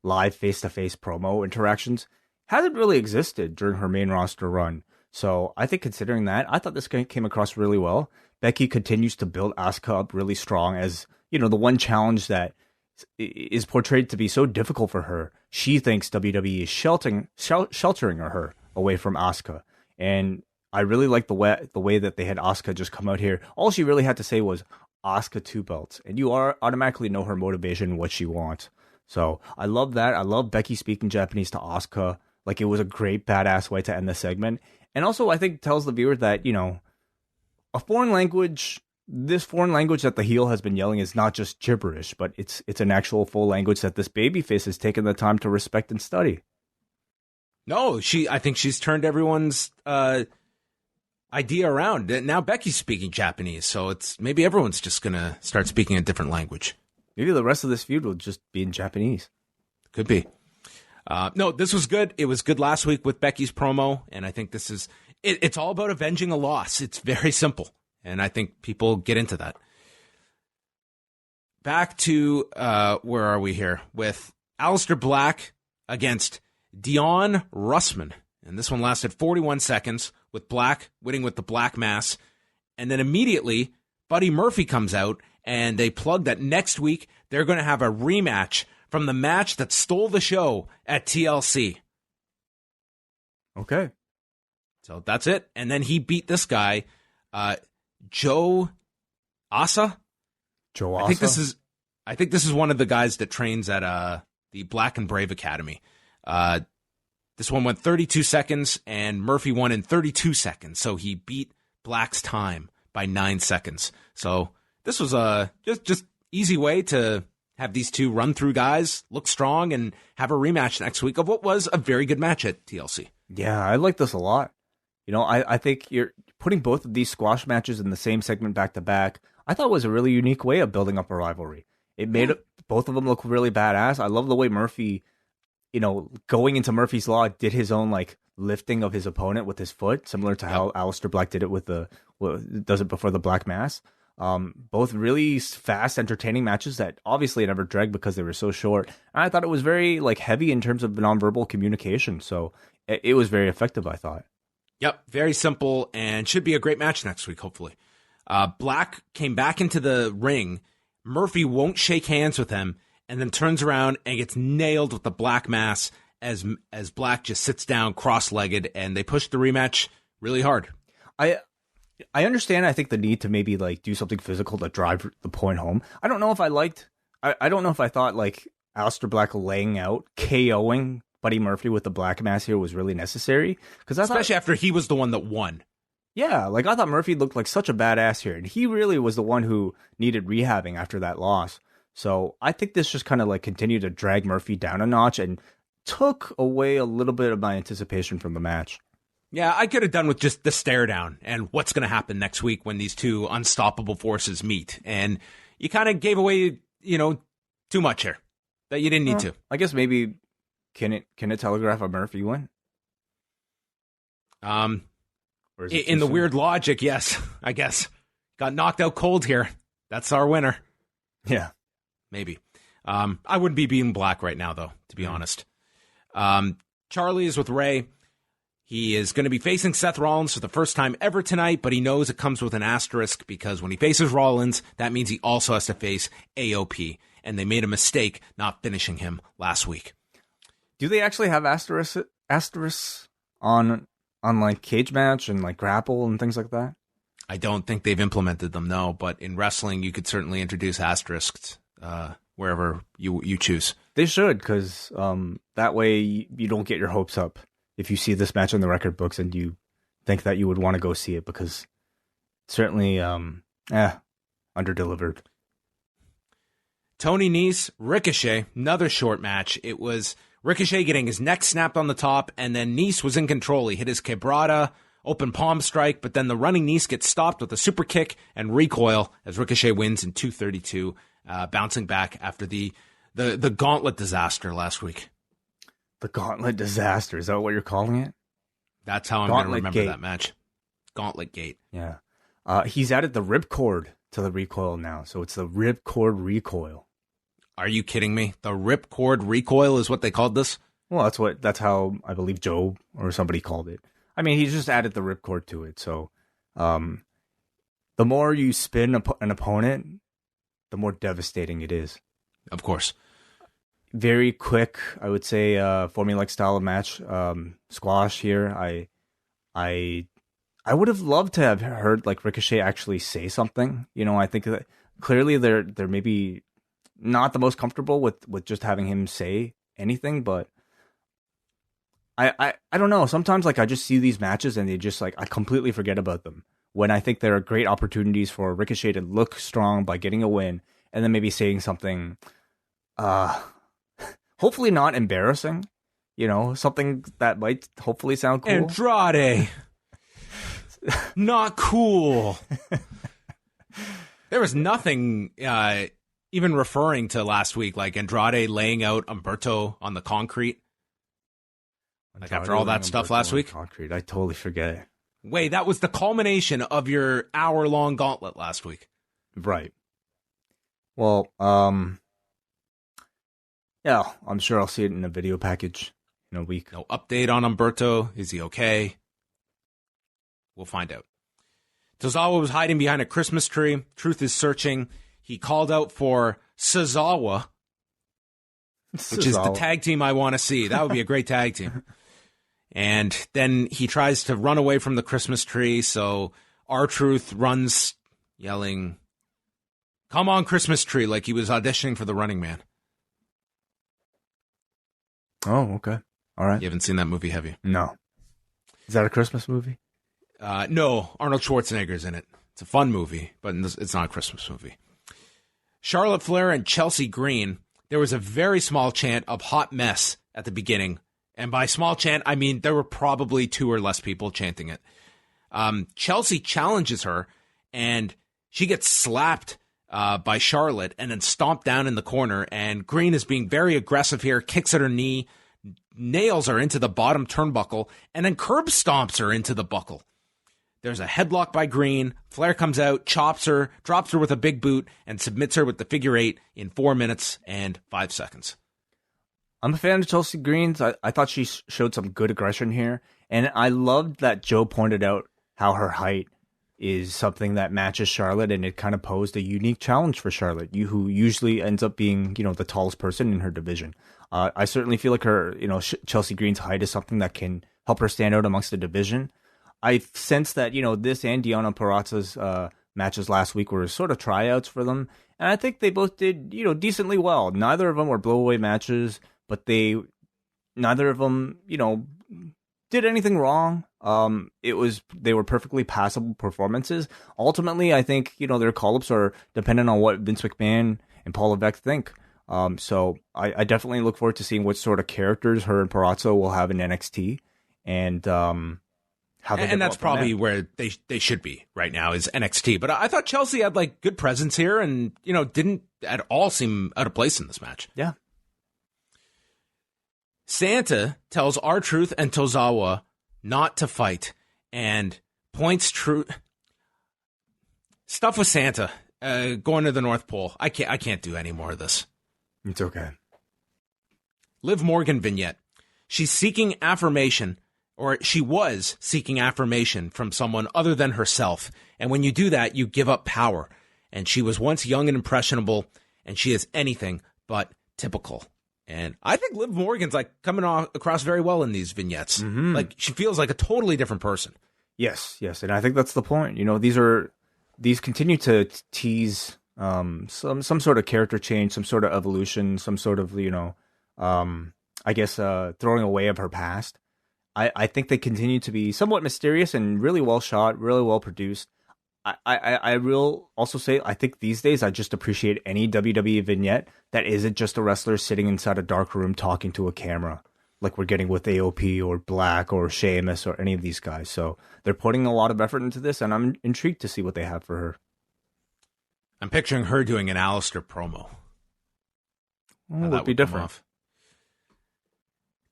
live face-to-face promo interactions hasn't really existed during her main roster run. So I think considering that, I thought this came across really well. Becky continues to build Asuka up really strong as, the one challenge that is portrayed to be so difficult for her. She thinks WWE is sheltering her away from Asuka. And I really like the way that they had Asuka just come out here. All she really had to say was Asuka 2 belts. And you automatically know her motivation and what she wants. So I love that. I love Becky speaking Japanese to Asuka. It was a great badass way to end the segment. And also, I think tells the viewer that, a foreign language, this foreign language that the heel has been yelling is not just gibberish, but it's an actual full language that this babyface has taken the time to respect and study. No, I think she's turned everyone's idea around. Now Becky's speaking Japanese, so maybe everyone's just going to start speaking a different language. Maybe the rest of this feud will just be in Japanese. Could be. No, this was good. It was good last week with Becky's promo, and I think this is... It's all about avenging a loss. It's very simple, and I think people get into that. Back to, where are we here? With Aleister Black against Dion Russman. And this one lasted 41 seconds with Black winning with the black mass. And then immediately, Buddy Murphy comes out and they plug that next week they're going to have a rematch from the match that stole the show at TLC. Okay. So that's it. And then he beat this guy, Joe Asa. Joe Asa? I think this is one of the guys that trains at the Black and Brave Academy. This one went 32 seconds, and Murphy won in 32 seconds. So he beat Black's time by 9 seconds. So this was a just easy way to have these two run-through guys look strong and have a rematch next week of what was a very good match at TLC. Yeah, I like this a lot. You know, I think you're putting both of these squash matches in the same segment back-to-back. I thought was a really unique way of building up a rivalry. It made both of them look really badass. I love the way Murphy, you know, going into Murphy's Law, did his own like lifting of his opponent with his foot, similar to how Aleister Black did it with does it before the Black Mass. Both really fast, entertaining matches that obviously never dragged because they were so short. And I thought it was very like heavy in terms of nonverbal communication. So it was very effective, I thought. Yep, very simple and should be a great match next week, hopefully. Black came back into the ring. Murphy won't shake hands with him and then turns around and gets nailed with the Black Mass as Black just sits down cross-legged, and they push the rematch really hard. I understand, I think, the need to maybe like do something physical to drive the point home. I don't know if I don't know if I thought like Aleister Black laying out, KOing Buddy Murphy with the Black Mass here was really necessary. Especially after he was the one that won. Yeah, like I thought Murphy looked like such a badass here, and he really was the one who needed rehabbing after that loss. So I think this just kind of like continued to drag Murphy down a notch and took away a little bit of my anticipation from the match. Yeah, I could have done with just the stare down and what's going to happen next week when these two unstoppable forces meet. And you kind of gave away, you know, too much here that you didn't need to. I guess maybe can it telegraph a Murphy win? In the weird logic, yes, I guess. Got knocked out cold here. That's our winner. Yeah. Maybe. I wouldn't be beating Black right now, though, to be honest. Charlie is with Rey. He is going to be facing Seth Rollins for the first time ever tonight, but he knows it comes with an asterisk because when he faces Rollins, that means he also has to face AOP, and they made a mistake not finishing him last week. Do they actually have asterisks on like cage match and like grapple and things like that? I don't think they've implemented them, no, but in wrestling, you could certainly introduce asterisks wherever you choose. They should, because that way you don't get your hopes up if you see this match in the record books and you think that you would want to go see it, because certainly underdelivered. Tony Nese, Ricochet, another short match. It was Ricochet getting his neck snapped on the top, and then Nese was in control. He hit his quebrada, open palm strike, but then the running Nese gets stopped with a super kick and recoil as Ricochet wins in 2:32, bouncing back after the gauntlet disaster last week. The gauntlet disaster, is that what you're calling it? That's how I'm going to remember that match. Gauntlet Gate. Yeah. He's added the ripcord to the recoil now, so it's the ripcord recoil. Are you kidding me? The ripcord recoil is what they called this? Well, that's how I believe Joe or somebody called it. I mean, he just added the ripcord to it. So, the more you spin an opponent, the more devastating it is. Of course. Very quick, I would say, formulaic style of match, squash here. I would have loved to have heard like Ricochet actually say something. You know, I think that clearly they're maybe not the most comfortable with just having him say anything, but I don't know. Sometimes like I just see these matches and they just like I completely forget about them when I think there are great opportunities for Ricochet to look strong by getting a win and then maybe saying something hopefully not embarrassing, you know, something that might hopefully sound cool. Andrade. Not cool. There was nothing even referring to last week, like Andrade laying out Humberto on the concrete. Like after all that stuff last week. Concrete, I totally forget. Wait, that was the culmination of your hour-long gauntlet last week. Right. Well, yeah, I'm sure I'll see it in a video package, in a week. No update on Humberto. Is he okay? We'll find out. Tozawa was hiding behind a Christmas tree. Truth is searching. He called out for Sazawa, which is the tag team I want to see. That would be a great tag team. And then he tries to run away from the Christmas tree, so R-Truth runs yelling, "Come on, Christmas tree," like he was auditioning for The Running Man. Oh, okay. All right. You haven't seen that movie, have you? No. Is that a Christmas movie? No, Arnold Schwarzenegger's in it. It's a fun movie, but it's not a Christmas movie. Charlotte Flair and Chelsea Green, there was a very small chant of hot mess at the beginning. And by small chant, I mean there were probably 2 or less people chanting it. Chelsea challenges her, and she gets slapped by Charlotte and then stomped down in the corner. And Green is being very aggressive here, kicks at her knee, nails her into the bottom turnbuckle, and then curb stomps her into the buckle. There's a headlock by Green. Flair comes out, chops her, drops her with a big boot, and submits her with the figure 8 in 4 minutes and 5 seconds. I'm a fan of Chelsea Green's. I thought she showed some good aggression here. And I loved that Joe pointed out how her height is something that matches Charlotte, and it kind of posed a unique challenge for Charlotte, who usually ends up being, the tallest person in her division. I certainly feel like her, Chelsea Green's height is something that can help her stand out amongst the division. I sense that, this and Deonna Purrazzo's matches last week were sort of tryouts for them. And I think they both did, decently well. Neither of them were blowaway matches, but neither of them, did anything wrong. They were perfectly passable performances. Ultimately, I think, their call-ups are dependent on what Vince McMahon and Paul Levesque think. So I definitely look forward to seeing what sort of characters her and Purrazzo will have in NXT. And and that's probably where they should be right now is NXT. But I thought Chelsea had good presence here and, didn't at all seem out of place in this match. Yeah. Santa tells R-Truth and Tozawa not to fight and points stuff with Santa going to the North Pole. I can't do any more of this. It's okay. Liv Morgan vignette. She's seeking affirmation. Or she was seeking affirmation from someone other than herself. And when you do that, you give up power. And she was once young and impressionable, and she is anything but typical. And I think Liv Morgan's coming across very well in these vignettes. Mm-hmm. She feels like a totally different person. Yes. And I think that's the point. These continue to tease some sort of character change, some sort of evolution, some sort of, throwing away of her past. I think they continue to be somewhat mysterious and really well shot, really well produced. I will also say, I think these days I just appreciate any WWE vignette that isn't just a wrestler sitting inside a dark room talking to a camera, like we're getting with AOP or Black or Sheamus or any of these guys. So they're putting a lot of effort into this, and I'm intrigued to see what they have for her. I'm picturing her doing an Aleister promo. That would be different.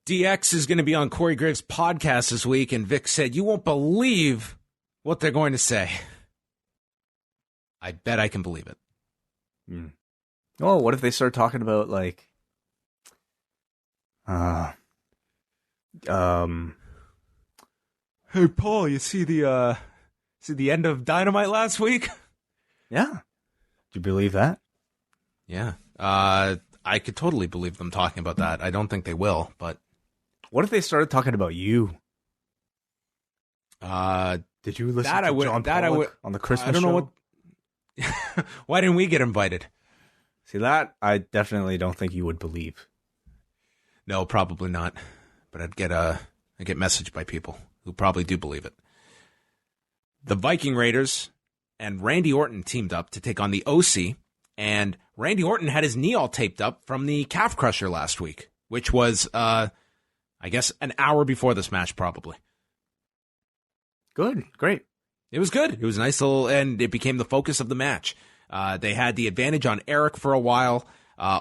DX is going to be on Corey Graves' podcast this week, and Vic said, "You won't believe what they're going to say." I bet I can believe it. Oh, what if they start talking about hey Paul, you see the end of Dynamite last week? Yeah. Do you believe that? Yeah. I could totally believe them talking about that. I don't think they will, but what if they started talking about you? Did you listen to John Pollock on the Christmas show? I don't know what. Why didn't we get invited? See, that I definitely don't think you would believe. No, probably not. But I get messaged by people who probably do believe it. The Viking Raiders and Randy Orton teamed up to take on the OC, and Randy Orton had his knee all taped up from the calf crusher last week, which was, I guess, an hour before this match, probably. Good, great. It was good. It was nice little, and it became the focus of the match. They had the advantage on Eric for a while.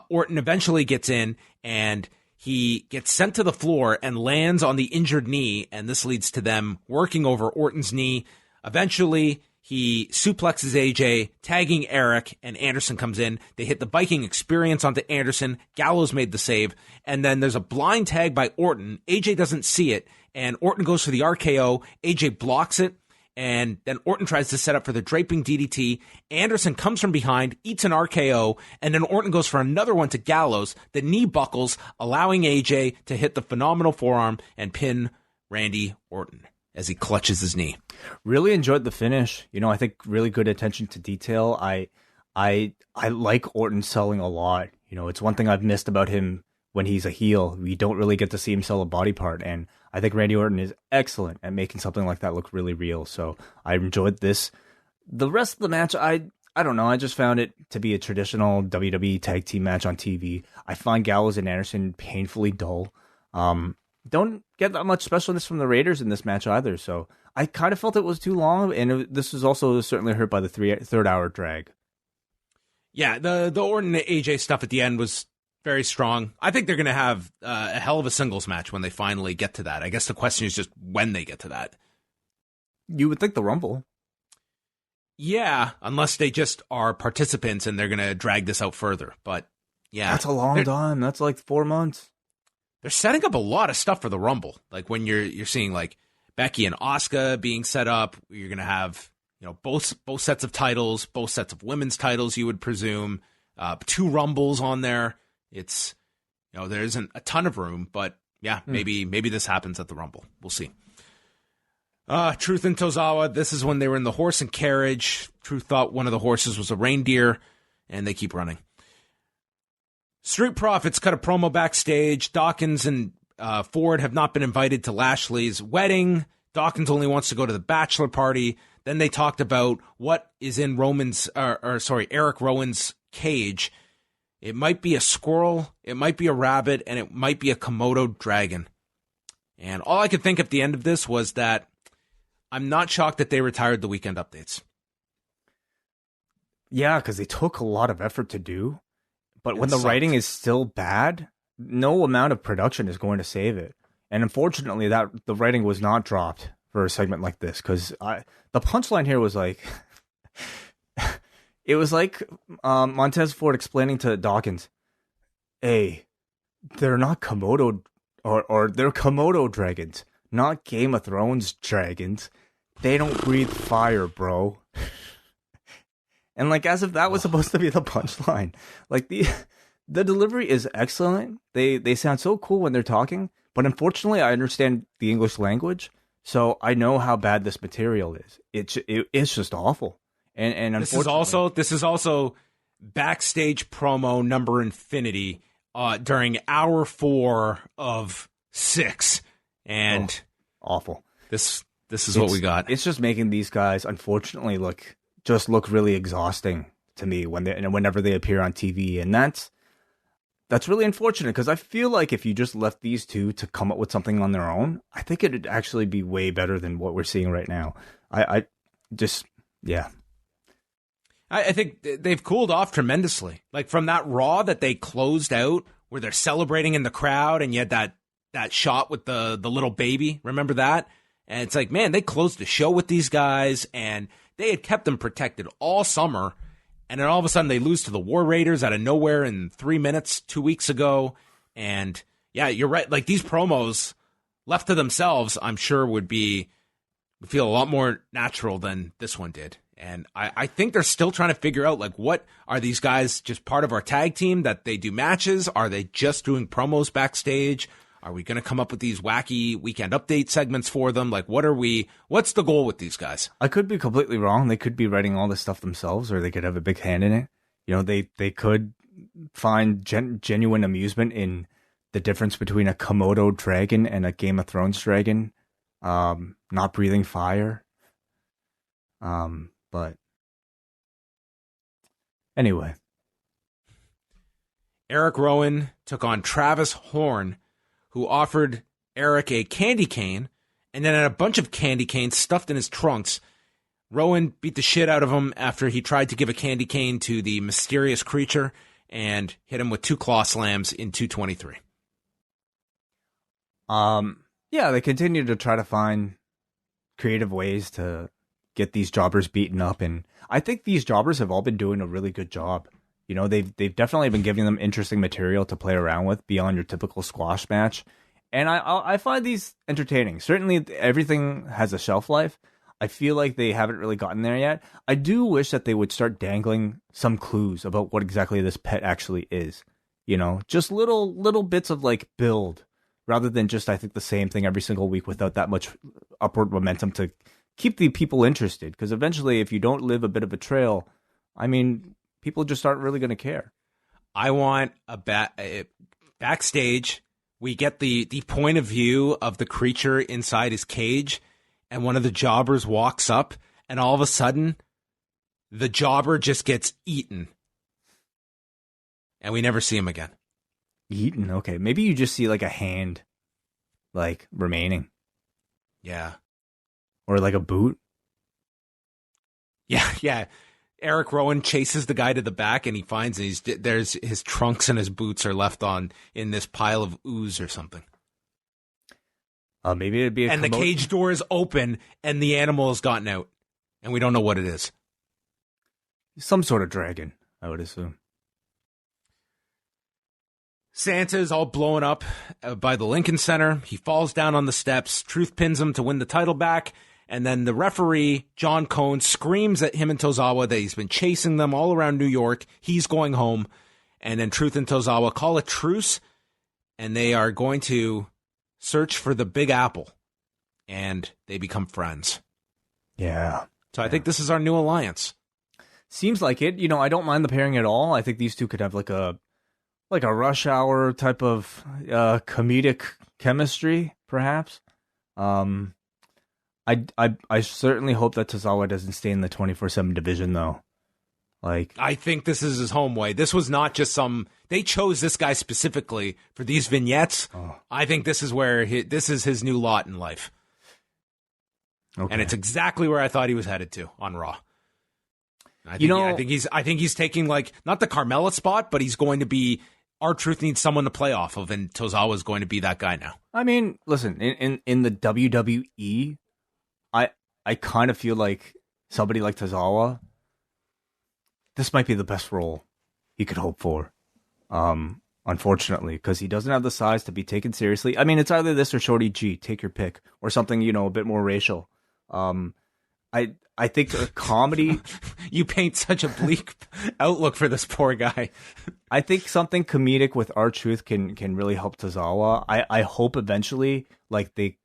Orton eventually gets in, and he gets sent to the floor and lands on the injured knee, and this leads to them working over Orton's knee. Eventually, He suplexes AJ, tagging Eric, and Anderson comes in. They hit the Viking experience onto Anderson. Gallows made the save. And then there's a blind tag by Orton. AJ doesn't see it, and Orton goes for the RKO. AJ blocks it, and then Orton tries to set up for the draping DDT. Anderson comes from behind, eats an RKO, and then Orton goes for another one to Gallows. The knee buckles, allowing AJ to hit the phenomenal forearm and pin Randy Orton as he clutches his knee. Really enjoyed the finish. I think really good attention to detail. I like Orton selling a lot. It's one thing I've missed about him when he's a heel. We don't really get to see him sell a body part, and I think Randy Orton is excellent at making something like that look really real. So I enjoyed this. The rest of the match, I don't know. I just found it to be a traditional WWE tag team match on TV. I find Gallows and Anderson painfully dull. Don't get that much specialness from the Raiders in this match either. So I kind of felt it was too long, and this was also certainly hurt by the third hour drag. Yeah, the Orton AJ stuff at the end was very strong. I think they're going to have a hell of a singles match when they finally get to that. I guess the question is just when they get to that. You would think the Rumble. Yeah, unless they just are participants and they're going to drag this out further. But yeah. That's a long time. That's like 4 months. They're setting up a lot of stuff for the Rumble. Like when you're seeing like Becky and Asuka being set up, you're going to have, both sets of titles, both sets of women's titles, you would presume, 2 Rumbles on there. It's, there isn't a ton of room, but yeah, maybe this happens at the Rumble. We'll see. Truth and Tozawa, this is when they were in the horse and carriage. Truth thought one of the horses was a reindeer, and they keep running. Street Profits cut a promo backstage. Dawkins and Ford have not been invited to Lashley's wedding. Dawkins only wants to go to the bachelor party. Then they talked about what is in Eric Rowan's cage. It might be a squirrel, it might be a rabbit, and it might be a Komodo dragon. And all I could think at the end of this was that I'm not shocked that they retired the weekend updates. Yeah, because they took a lot of effort to do. But when the writing is still bad, no amount of production is going to save it. And unfortunately, that the writing was not dropped for a segment like this, because the punchline here was like, it was like Montez Ford explaining to Dawkins, "Hey, they're not Komodo, or they're Komodo dragons, not Game of Thrones dragons. They don't breathe fire, bro." And like, as if that was supposed to be the punchline. Like the delivery is excellent. They sound so cool when they're talking, but unfortunately, I understand the English language, so I know how bad this material is. It's just awful. And unfortunately, this is also backstage promo number infinity during hour 4 of 6, and awful. This is what we got. It's just making these guys, unfortunately, look really exhausting to me whenever they appear on TV, and that's really unfortunate, because I feel like if you just left these two to come up with something on their own, I think it'd actually be way better than what we're seeing right now. I think they've cooled off tremendously. Like from that Raw that they closed out, where they're celebrating in the crowd, and you had that shot with the little baby. Remember that? And it's like, man, they closed the show with these guys, and they had kept them protected all summer, and then all of a sudden they lose to the War Raiders out of nowhere in 3 minutes 2 weeks ago. And yeah, you're right. Like these promos left to themselves, I'm sure would feel a lot more natural than this one did. And I think they're still trying to figure out, like, what are these guys just part of our tag team that they do matches? Are they just doing promos backstage? Are we going to come up with these wacky weekend update segments for them? Like, what's the goal with these guys? I could be completely wrong. They could be writing all this stuff themselves, or they could have a big hand in it. They could find genuine amusement in the difference between a Komodo dragon and a Game of Thrones dragon, not breathing fire. But anyway. Eric Rowan took on Travis Horn, who offered Eric a candy cane, and then had a bunch of candy canes stuffed in his trunks. Rowan beat the shit out of him after he tried to give a candy cane to the mysterious creature and hit him with 2 claw slams in 2:23. Yeah, they continue to try to find creative ways to get these jobbers beaten up. And I think these jobbers have all been doing a really good job. You know, they've definitely been giving them interesting material to play around with beyond your typical squash match. And I find these entertaining. Certainly everything has a shelf life. I feel like they haven't really gotten there yet. I do wish that they would start dangling some clues about what exactly this pet actually is. You know, just little bits of like build rather than just, I think, the same thing every single week without that much upward momentum to keep the people interested. Because eventually, if you don't live a bit of a trail, I mean, people just aren't really going to care. I want backstage. We get the point of view of the creature inside his cage, and one of the jobbers walks up, and all of a sudden, the jobber just gets eaten. And we never see him again. Eaten? Okay. Maybe you just see like a hand, like, remaining. Yeah. Or like a boot. Yeah. Eric Rowan chases the guy to the back, and he finds there's his trunks and his boots are left in this pile of ooze or something. Maybe it'd be and the cage door is open, and the animal has gotten out, and we don't know what it is. Some sort of dragon, I would assume. Santa is all blown up by the Lincoln Center. He falls down on the steps. Truth pins him to win the title back. And then the referee, John Cone, screams at him and Tozawa that he's been chasing them all around New York. He's going home. And then Truth and Tozawa call a truce. And they are going to search for the Big Apple. And they become friends. Yeah. So I think this is our new alliance. Seems like it. You know, I don't mind the pairing at all. I think these two could have like a Rush Hour type of comedic chemistry, perhaps. I certainly hope that Tozawa doesn't stay in the 24/7 division, though. Like, I think this is his home way. This was not just they chose this guy specifically for these vignettes. Oh. I think this is where this is his new lot in life. Okay. And it's exactly where I thought he was headed to on Raw. I think he's taking, like, not the Carmella spot, but he's going to be, R-Truth needs someone to play off of, and Tozawa is going to be that guy now. I mean, listen, in the WWE, I kind of feel like somebody like Tozawa, this might be the best role he could hope for. Unfortunately, because he doesn't have the size to be taken seriously. I mean, it's either this or Shorty G, take your pick, or something, you know, a bit more racial. I think a comedy... You paint such a bleak outlook for this poor guy. I think something comedic with R-Truth can really help Tozawa. I hope eventually, like, they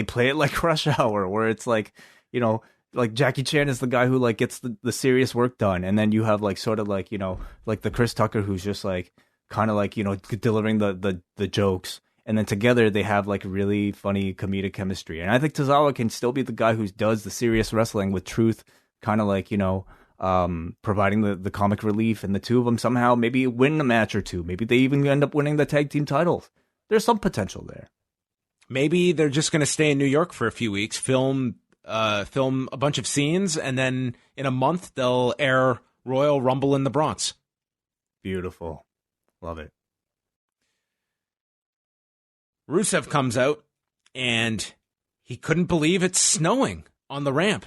play it like Rush Hour, where it's like, you know, like Jackie Chan is the guy who, like, gets the serious work done, and then you have, like, sort of like, you know, like the Chris Tucker who's just like kind of like, you know, delivering the jokes. And then together they have like really funny comedic chemistry. And I think Tozawa can still be the guy who does the serious wrestling with Truth, kind of like, you know, providing the comic relief. And the two of them somehow maybe win a match or two. Maybe they even end up winning the tag team titles. There's some potential there. Maybe they're just going to stay in New York for a few weeks, film a bunch of scenes, and then in a month they'll air Royal Rumble in the Bronx. Beautiful. Love it. Rusev comes out, and he couldn't believe it's snowing on the ramp.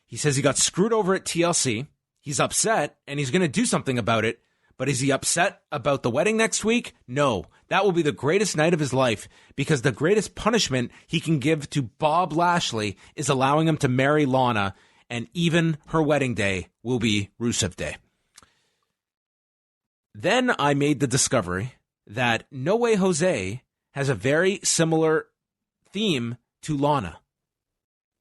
He says he got screwed over at TLC. He's upset, and he's going to do something about it. But is he upset about the wedding next week? No. That will be the greatest night of his life, because the greatest punishment he can give to Bob Lashley is allowing him to marry Lana, and even her wedding day will be Rusev Day. Then I made the discovery that No Way Jose has a very similar theme to Lana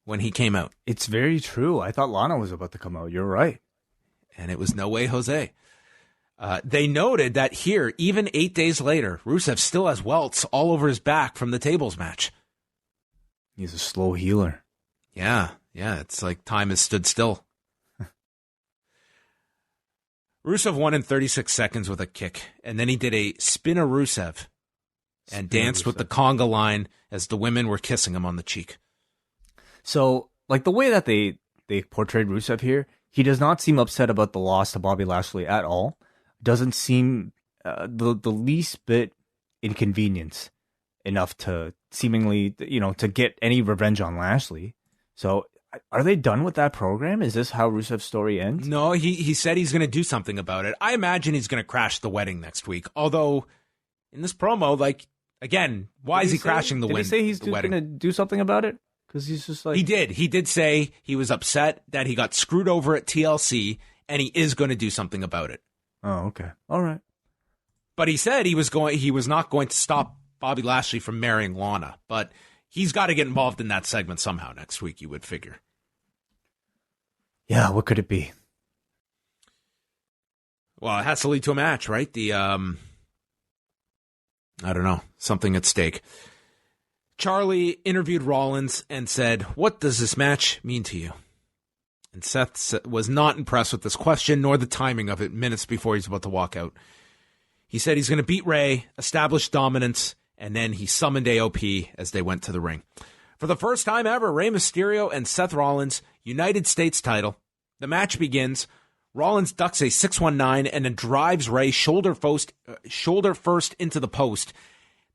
when he came out. It's very true. I thought Lana was about to come out. You're right. And it was No Way Jose. They noted that here, even 8 days later, Rusev still has welts all over his back from the tables match. He's a slow healer. Yeah. It's like time has stood still. Rusev won in 36 seconds with a kick, and then he did a spin of Rusev and danced with the conga line as the women were kissing him on the cheek. So, like, the way that they portrayed Rusev here, he does not seem upset about the loss to Bobby Lashley at all. Doesn't seem the least bit inconvenienced enough to seemingly, you know, to get any revenge on Lashley. So Are they done with that program? Is this how Rusev's story ends? No, he said he's going to do something about it. I imagine he's going to crash the wedding next week. Although, in this promo, like, again, why is he crashing the wedding? Did he say he's going to do something about it? Because he's just like... He did. He did say he was upset that he got screwed over at TLC, and he is going to do something about it. Oh, okay. All right. But he said he was not going to stop Bobby Lashley from marrying Lana. But he's got to get involved in that segment somehow next week, you would figure. Yeah, what could it be? Well, it has to lead to a match, right? I don't know, something at stake. Charlie interviewed Rollins and said, "What does this match mean to you?" And Seth was not impressed with this question, nor the timing of it minutes before he's about to walk out. He said he's going to beat Rey, establish dominance, and then he summoned AOP as they went to the ring. For the first time ever, Rey Mysterio and Seth Rollins, United States title. The match begins. Rollins ducks a 619 and then drives Rey shoulder first into the post.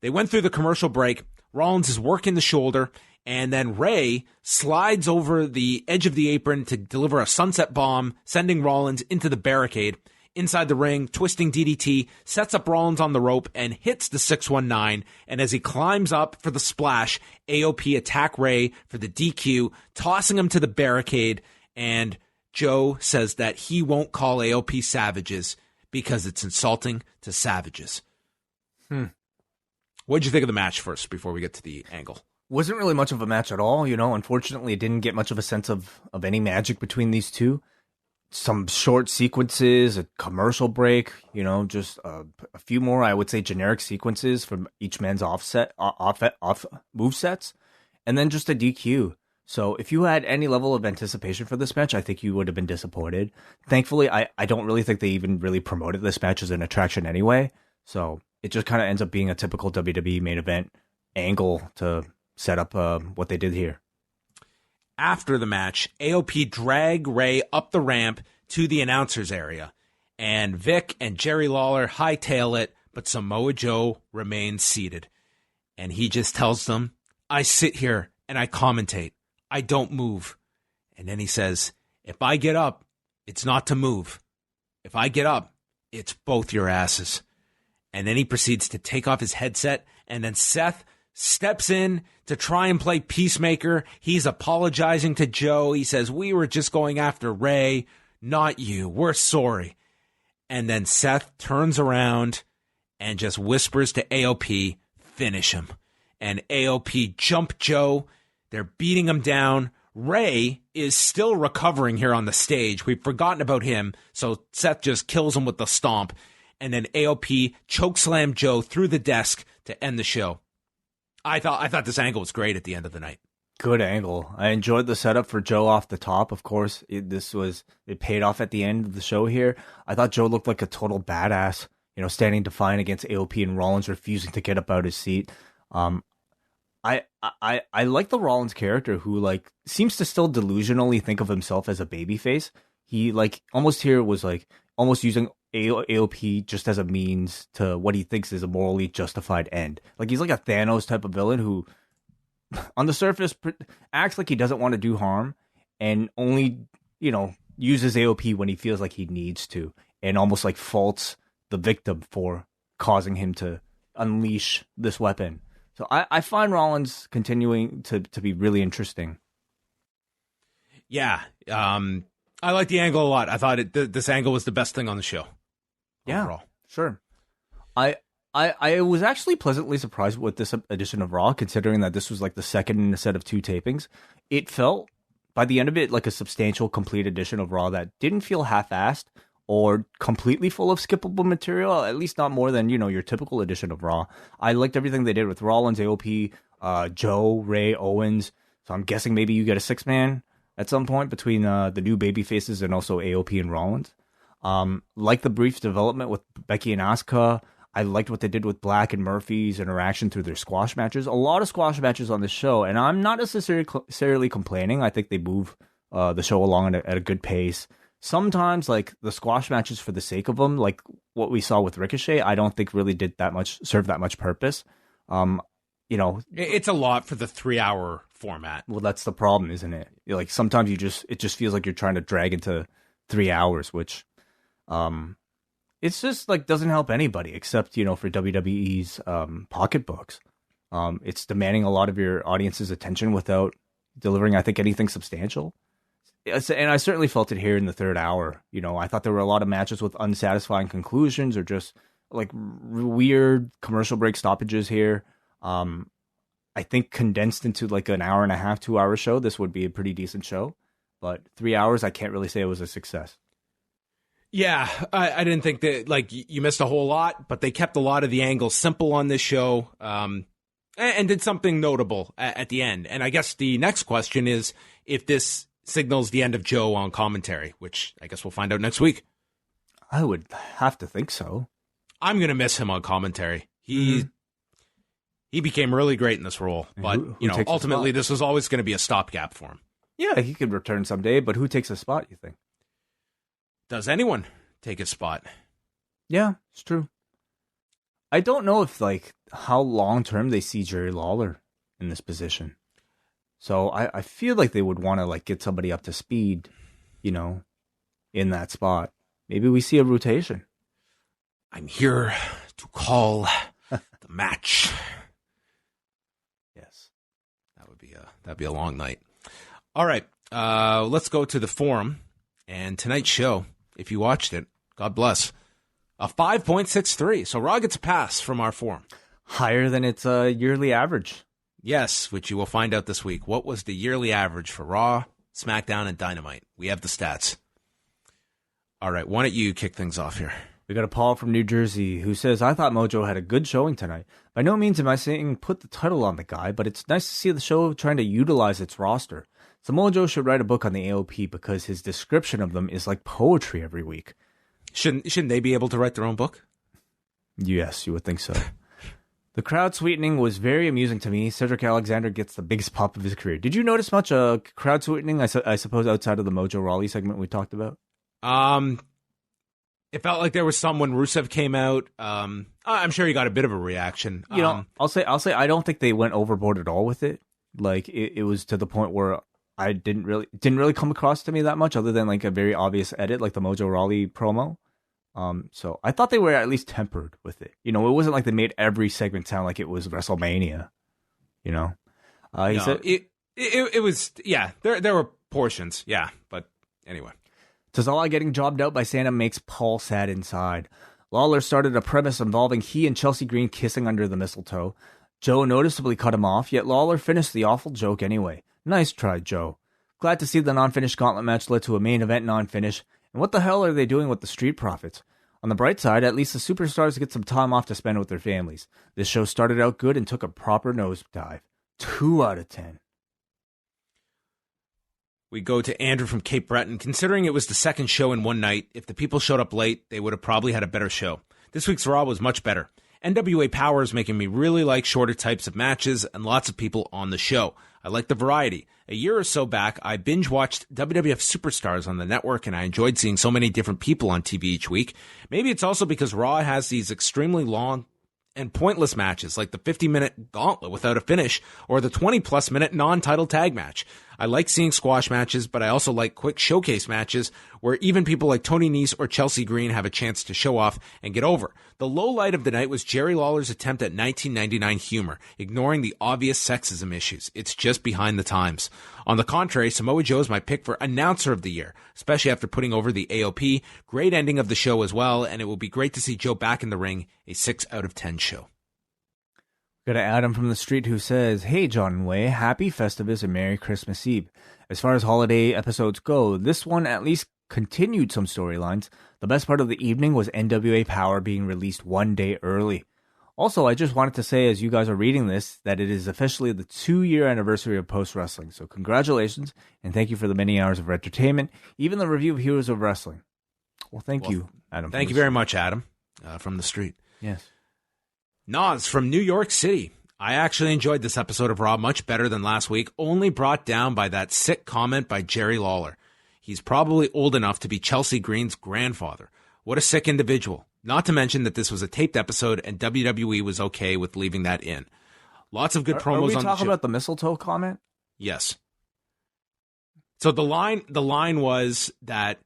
They went through the commercial break. Rollins is working the shoulder, and then Rey slides over the edge of the apron to deliver a sunset bomb, sending Rollins into the barricade. Inside the ring, twisting DDT, sets up Rollins on the rope and hits the 619. And as he climbs up for the splash, AOP attack Rey for the DQ, tossing him to the barricade. And Joe says that he won't call AOP savages because it's insulting to savages. What'd you think of the match first before we get to the angle? Wasn't really much of a match at all, you know. Unfortunately, it didn't get much of a sense of any magic between these two. Some short sequences, a commercial break, you know, just a few more, I would say, generic sequences from each man's off move sets, and then just a DQ. So if you had any level of anticipation for this match, I think you would have been disappointed. Thankfully, I don't really think they even really promoted this match as an attraction anyway. So it just kind of ends up being a typical WWE main event angle to set up what they did here. After the match, AOP drag Rey up the ramp to the announcer's area, and Vic and Jerry Lawler hightail it, but Samoa Joe remains seated. And he just tells them, "I sit here and I commentate. I don't move." And then he says, "If I get up, it's not to move. If I get up, it's both your asses." And then he proceeds to take off his headset, and then Seth steps in to try and play peacemaker. He's apologizing to Joe. He says, "We were just going after Rey, not you. We're sorry." And then Seth turns around and just whispers to AOP, "Finish him." And AOP jump Joe. They're beating him down. Rey is still recovering here on the stage. We've forgotten about him. So Seth just kills him with the stomp. And then AOP chokeslam Joe through the desk to end the show. I thought this angle was great at the end of the night. Good angle. I enjoyed the setup for Joe off the top. Of course, it paid off at the end of the show here. I thought Joe looked like a total badass, you know, standing defiant against AOP and Rollins refusing to get up out of his seat. I like the Rollins character who like seems to still delusionally think of himself as a babyface. He like almost here was like almost using AOP just as a means to what he thinks is a morally justified end. Like he's like a Thanos type of villain who on the surface acts like he doesn't want to do harm and only, you know, uses AOP when he feels like he needs to and almost like faults the victim for causing him to unleash this weapon. So I find Rollins continuing to be really interesting. Yeah. I like the angle a lot. I thought this angle was the best thing on the show. Yeah, overall. Sure. I was actually pleasantly surprised with this edition of Raw, considering that this was like the second in a set of 2 tapings. It felt, by the end of it, like a substantial, complete edition of Raw that didn't feel half-assed or completely full of skippable material, at least not more than, you know, your typical edition of Raw. I liked everything they did with Rollins, AOP, Joe, Rey, Owens. So I'm guessing maybe you get a 6-man at some point between the new baby faces and also AOP and Rollins. Like the brief development with Becky and Asuka. I liked what they did with Black and Murphy's interaction through their squash matches. A lot of squash matches on this show, and I'm not necessarily complaining. I think they move the show along at a good pace. Sometimes, like the squash matches for the sake of them, like what we saw with Ricochet, I don't think really did serve that much purpose. You It's a lot for the 3-hour format. Well, that's the problem, isn't it? Like sometimes it just feels like you're trying to drag into 3 hours, which it's just like doesn't help anybody except, for WWE's pocketbooks. It's demanding a lot of your audience's attention without delivering, I think, anything substantial. And I certainly felt it here in the third hour. I thought there were a lot of matches with unsatisfying conclusions or just like weird commercial break stoppages here. I think condensed into like an hour and a half, 2-hour show, this would be a pretty decent show. But 3 hours, I can't really say it was a success. Yeah, I didn't think that, like, you missed a whole lot, but they kept a lot of the angles simple on this show and did something notable at the end. And I guess the next question is if this signals the end of Joe on commentary, which I guess we'll find out next week. I would have to think so. I'm going to miss him on commentary. He became really great in this role, but ultimately this was always going to be a stopgap for him. Yeah, he could return someday, but who takes a spot, you think? Does anyone take a spot? Yeah, it's true. I don't know if how long term they see Jerry Lawler in this position. So I feel like they would want to get somebody up to speed, in that spot. Maybe we see a rotation. I'm here to call the match. Yes. That'd be a long night. All right. Let's go to the forum. And tonight's show, if you watched it, God bless, a 5.63. So Raw gets a pass from our forum. Higher than its yearly average. Yes, which you will find out this week. What was the yearly average for Raw, SmackDown, and Dynamite? We have the stats. All right, why don't you kick things off here? We got a Paul from New Jersey who says, I thought Mojo had a good showing tonight. By no means am I saying put the title on the guy, but it's nice to see the show trying to utilize its roster. Samoa Joe should write a book on the AOP because his description of them is like poetry every week. Shouldn't they be able to write their own book? Yes, you would think so. The crowd sweetening was very amusing to me. Cedric Alexander gets the biggest pop of his career. Did you notice much crowd sweetening, I suppose, outside of the Mojo Rawley segment we talked about? It felt like there was some when Rusev came out. I'm sure he got a bit of a reaction. I'll say I don't think they went overboard at all with it. Like it was to the point where I didn't really come across to me that much, other than like a very obvious edit, like the Mojo Rawley promo. So I thought they were at least tempered with it. It wasn't like they made every segment sound like it was WrestleMania. He said it was, yeah. There were portions, yeah. But anyway, Tozawa getting jobbed out by Santa makes Paul sad inside. Lawler started a premise involving he and Chelsea Green kissing under the mistletoe. Joe noticeably cut him off, yet Lawler finished the awful joke anyway. Nice try, Joe. Glad to see the non-finish gauntlet match led to a main event non-finish. And what the hell are they doing with the Street Profits? On the bright side, at least the superstars get some time off to spend with their families. This show started out good and took a proper nosedive. 2 out of 10. We go to Andrew from Cape Breton. Considering it was the second show in one night, if the people showed up late, they would have probably had a better show. This week's Raw was much better. NWA Powerrr is making me really like shorter types of matches and lots of people on the show. I like the variety. A year or so back, I binge-watched WWF Superstars on the network, and I enjoyed seeing so many different people on TV each week. Maybe it's also because Raw has these extremely long and pointless matches, like the 50-minute gauntlet without a finish, or the 20-plus minute non-title tag match. I like seeing squash matches, but I also like quick showcase matches where even people like Tony Nese or Chelsea Green have a chance to show off and get over. The low light of the night was Jerry Lawler's attempt at 1999 humor, ignoring the obvious sexism issues. It's just behind the times. On the contrary, Samoa Joe is my pick for Announcer of the Year, especially after putting over the AOP. Great ending of the show as well, and it will be great to see Joe back in the ring, a 6 out of 10 show. Got to Adam from the street who says, Hey, John and Way, happy Festivus and Merry Christmas Eve. As far as holiday episodes go, this one at least continued some storylines. The best part of the evening was NWA Powerrr being released 1 day early. Also, I just wanted to say, as you guys are reading this, that it is officially the 2-year anniversary of Post Wrestling. So congratulations, and thank you for the many hours of entertainment, even the review of Heroes of Wrestling. Well, thank you, Adam. Thank you very much, Adam, from the street. Yes. Nas from New York City. I actually enjoyed this episode of Raw much better than last week, only brought down by that sick comment by Jerry Lawler. He's probably old enough to be Chelsea Green's grandfather. What a sick individual. Not to mention that this was a taped episode and WWE was okay with leaving that in. Lots of good promos Are we on the talking show. about the mistletoe comment? Yes. So the line was that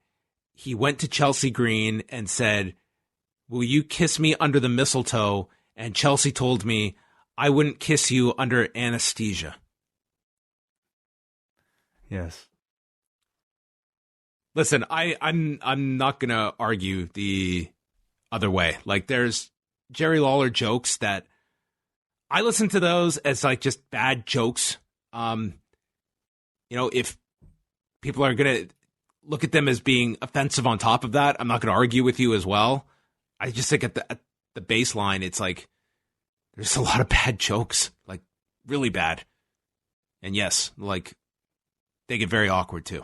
he went to Chelsea Green and said, "Will you kiss me under the mistletoe?" And Chelsea told me, "I wouldn't kiss you under anesthesia." Yes. Listen, I'm not gonna argue the other way. Like, there's Jerry Lawler jokes that I listen to those as like just bad jokes. If people are gonna look at them as being offensive on top of that, I'm not gonna argue with you as well. I just think at the baseline, it's like there's a lot of bad jokes, like really bad. And yes, like they get very awkward too.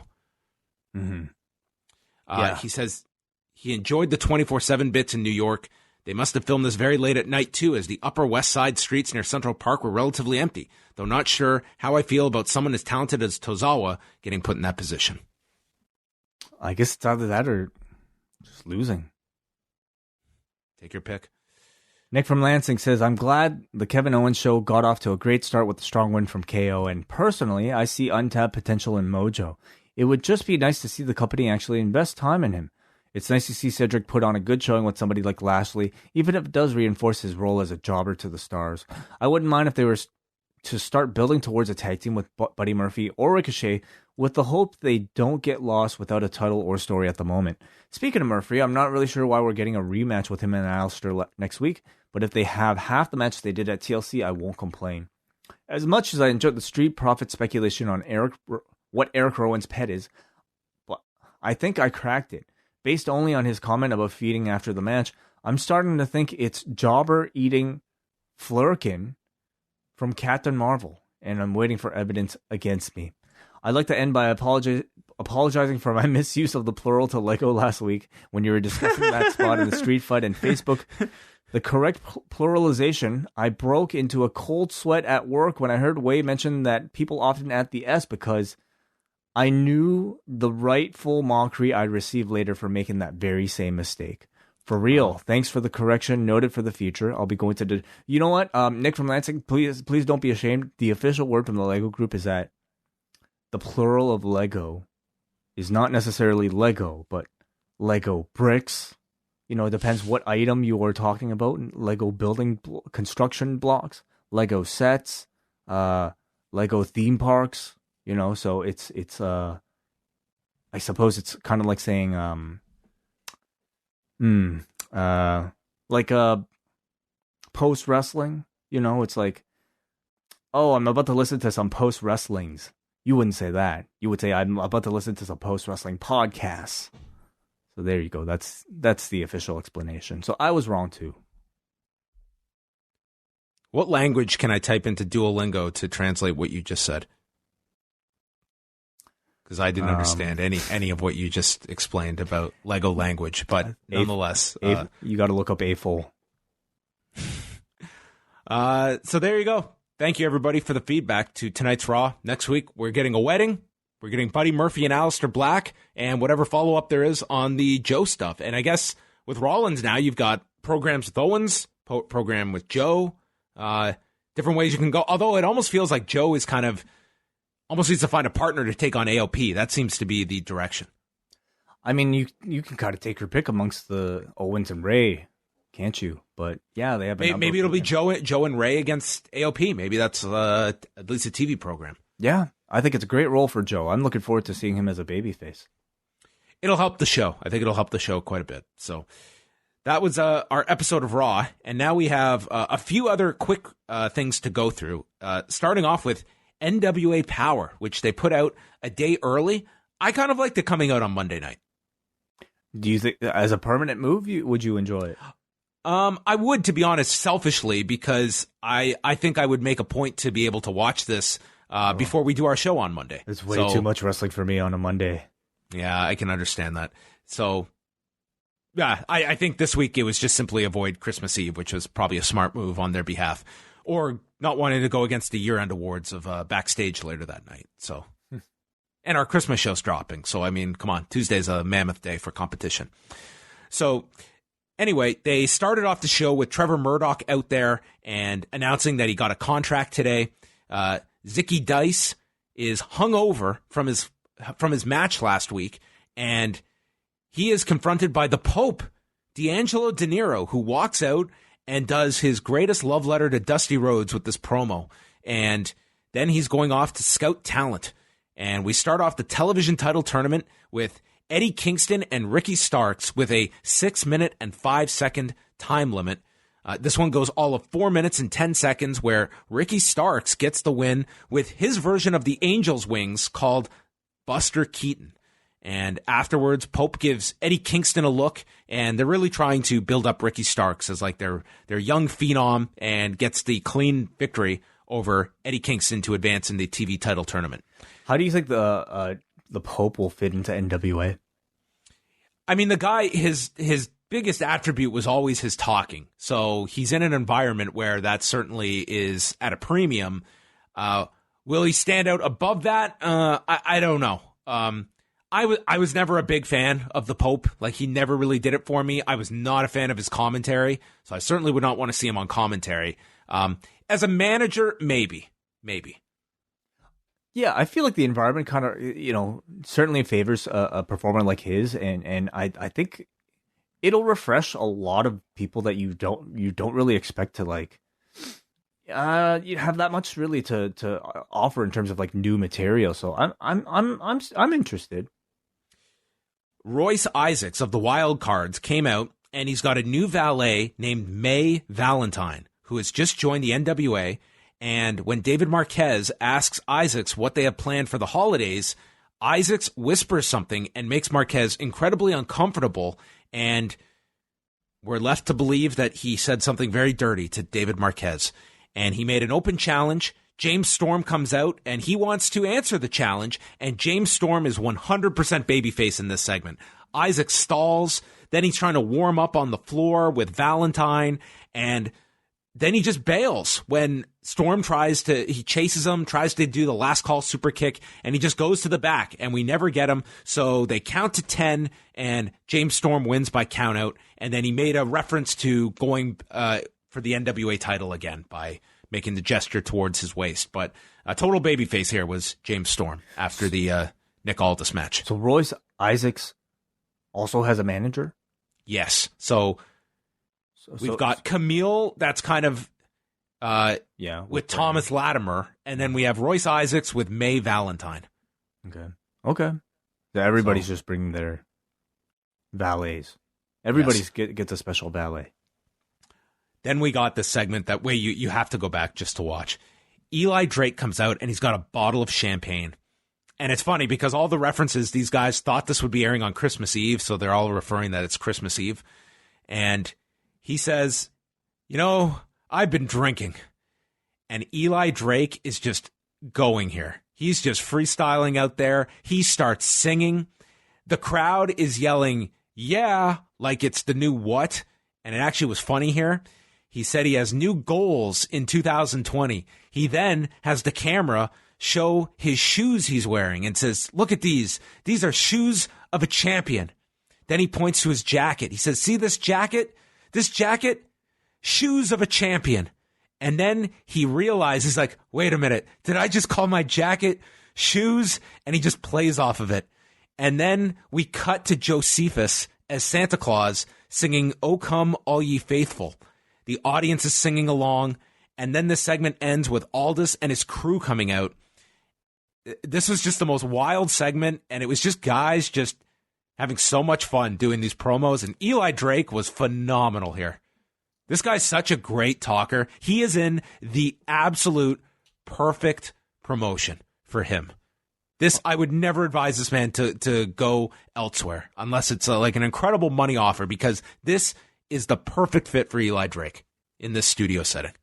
Mm-hmm. He says he enjoyed the 24/7 bits in New York. They must have filmed this very late at night, too, as the Upper West Side streets near Central Park were relatively empty, though not sure how I feel about someone as talented as Tozawa getting put in that position. I guess it's either that or just losing. Take your pick. Nick from Lansing says, I'm glad the Kevin Owens show got off to a great start with a strong win from KO, and personally, I see untapped potential in Mojo. It would just be nice to see the company actually invest time in him. It's nice to see Cedric put on a good showing with somebody like Lashley, even if it does reinforce his role as a jobber to the stars. I wouldn't mind if they were to start building towards a tag team with Buddy Murphy or Ricochet, with the hope they don't get lost without a title or story at the moment. Speaking of Murphy, I'm not really sure why we're getting a rematch with him and Aleister next week, but if they have half the match they did at TLC, I won't complain. As much as I enjoyed the Street Profit speculation on what Eric Rowan's pet is, but I think I cracked it. Based only on his comment about feeding after the match, I'm starting to think it's Jobber eating Flurkin from Captain Marvel, and I'm waiting for evidence against me. I'd like to end by apologizing for my misuse of the plural to Lego last week when you were discussing that spot in the street fight and Facebook. The correct pluralization, I broke into a cold sweat at work when I heard Wei mention that people often add the S because I knew the rightful mockery I'd receive later for making that very same mistake. For real, thanks for the correction. Noted for the future. I'll be going to You know what, Nick from Lansing, please don't be ashamed. The official word from the Lego group is that the plural of Lego is not necessarily Lego, but Lego bricks. You know, it depends what item you are talking about. Lego building construction blocks, Lego sets, Lego theme parks. You know, so it's I suppose it's kind of like saying like post wrestling. You know, it's like, oh, I'm about to listen to some post wrestlings. You wouldn't say that. You would say I'm about to listen to some post wrestling podcasts. So there you go. That's the official explanation. So I was wrong too. What language can I type into Duolingo to translate what you just said? Because I didn't understand any of what you just explained about Lego language, but nonetheless. You got to look up AFOL. So there you go. Thank you, everybody, for the feedback to tonight's Raw. Next week, we're getting a wedding. We're getting Buddy Murphy and Aleister Black and whatever follow-up there is on the Joe stuff. And I guess with Rollins now, you've got programs with Owens, program with Joe, different ways you can go. Although it almost feels like Joe is kind of almost needs to find a partner to take on AOP. That seems to be the direction. I mean, you can kind of take your pick amongst the Owens and Ray, can't you? But yeah, they have maybe it'll be Joe and Ray against AOP. Maybe that's at least a TV program. Yeah, I think it's a great role for Joe. I'm looking forward to seeing him as a babyface. It'll help the show. I think it'll help the show quite a bit. So that was our episode of Raw, and now we have a few other quick things to go through. Starting off with NWA Powerrr, which they put out a day early. I kind of liked it coming out on Monday night. Do you think, as a permanent move, would you enjoy it? I would, to be honest, selfishly, because I think I would make a point to be able to watch this before we do our show on Monday. It's way too much wrestling for me on a Monday. Yeah, I can understand that. So, yeah, I think this week it was just simply avoid Christmas Eve, which was probably a smart move on their behalf. Or not wanting to go against the year-end awards of Backstage later that night. So, and our Christmas show's dropping. So, I mean, come on, Tuesday's a mammoth day for competition. So, Anyway, they started off the show with Trevor Murdoch out there and announcing that he got a contract today. Zicky Dice is hungover from his match last week, and he is confronted by the Pope, D'Angelo De Niro, who walks out and does his greatest love letter to Dusty Rhodes with this promo. And then he's going off to scout talent. And we start off the television title tournament with Eddie Kingston and Ricky Starks with a 6-minute and 5-second time limit. This one goes all of 4 minutes and 10 seconds, where Ricky Starks gets the win with his version of the Angel's Wings called Buster Keaton. And afterwards, Pope gives Eddie Kingston a look, and they're really trying to build up Ricky Starks as like their young phenom, and gets the clean victory over Eddie Kingston to advance in the TV title tournament. How do you think the Pope will fit into NWA? I mean, the guy, his biggest attribute was always his talking. So he's in an environment where that certainly is at a premium. Will he stand out above that? I don't know. I was never a big fan of the Pope. Like, he never really did it for me. I was not a fan of his commentary, so I certainly would not want to see him on commentary. As a manager, maybe. Yeah, I feel like the environment kind of, certainly favors a performer like his, and I think it'll refresh a lot of people that you don't really expect to you have that much really to offer in terms of like new material. So I'm interested. Royce Isaacs of the Wild Cards came out, and he's got a new valet named May Valentine, who has just joined the NWA. And when David Marquez asks Isaacs what they have planned for the holidays, Isaacs whispers something and makes Marquez incredibly uncomfortable. And we're left to believe that he said something very dirty to David Marquez. And he made an open challenge. James Storm comes out, and he wants to answer the challenge. And James Storm is 100% babyface in this segment. Isaac stalls. Then he's trying to warm up on the floor with Valentine. And then he just bails when Storm he chases him, tries to do the last call super kick, and he just goes to the back, and we never get him. So they count to 10, and James Storm wins by count out. And then he made a reference to going for the NWA title again by making the gesture towards his waist. But a total babyface here was James Storm after the Nick Aldis match. So Royce Isaacs also has a manager? Yes. So we've got Camille, that's kind of with Thomas Latimer, and then we have Royce Isaacs with May Valentine. Okay. So everybody's just bringing their valets. Everybody's gets a special valet. Then we got this segment that way you have to go back just to watch. Eli Drake comes out, and he's got a bottle of champagne. And it's funny because all the references, these guys thought this would be airing on Christmas Eve, so they're all referring that it's Christmas Eve. And he says, I've been drinking. And Eli Drake is just going here. He's just freestyling out there. He starts singing. The crowd is yelling, yeah, like it's the new what? And it actually was funny here. He said he has new goals in 2020. He then has the camera show his shoes he's wearing and says, look at these. These are shoes of a champion. Then he points to his jacket. He says, see this jacket? This jacket? Shoes of a champion. And then he realizes, like, wait a minute. Did I just call my jacket shoes? And he just plays off of it. And then we cut to Josephus as Santa Claus singing, O Come All Ye Faithful. The audience is singing along, and then the segment ends with Aldis and his crew coming out. This was just the most wild segment, and it was just guys just having so much fun doing these promos, and Eli Drake was phenomenal here. This guy's such a great talker. He is in the absolute perfect promotion for him. I would never advise this man to go elsewhere unless it's like an incredible money offer, because this is the perfect fit for Eli Drake in this studio setting.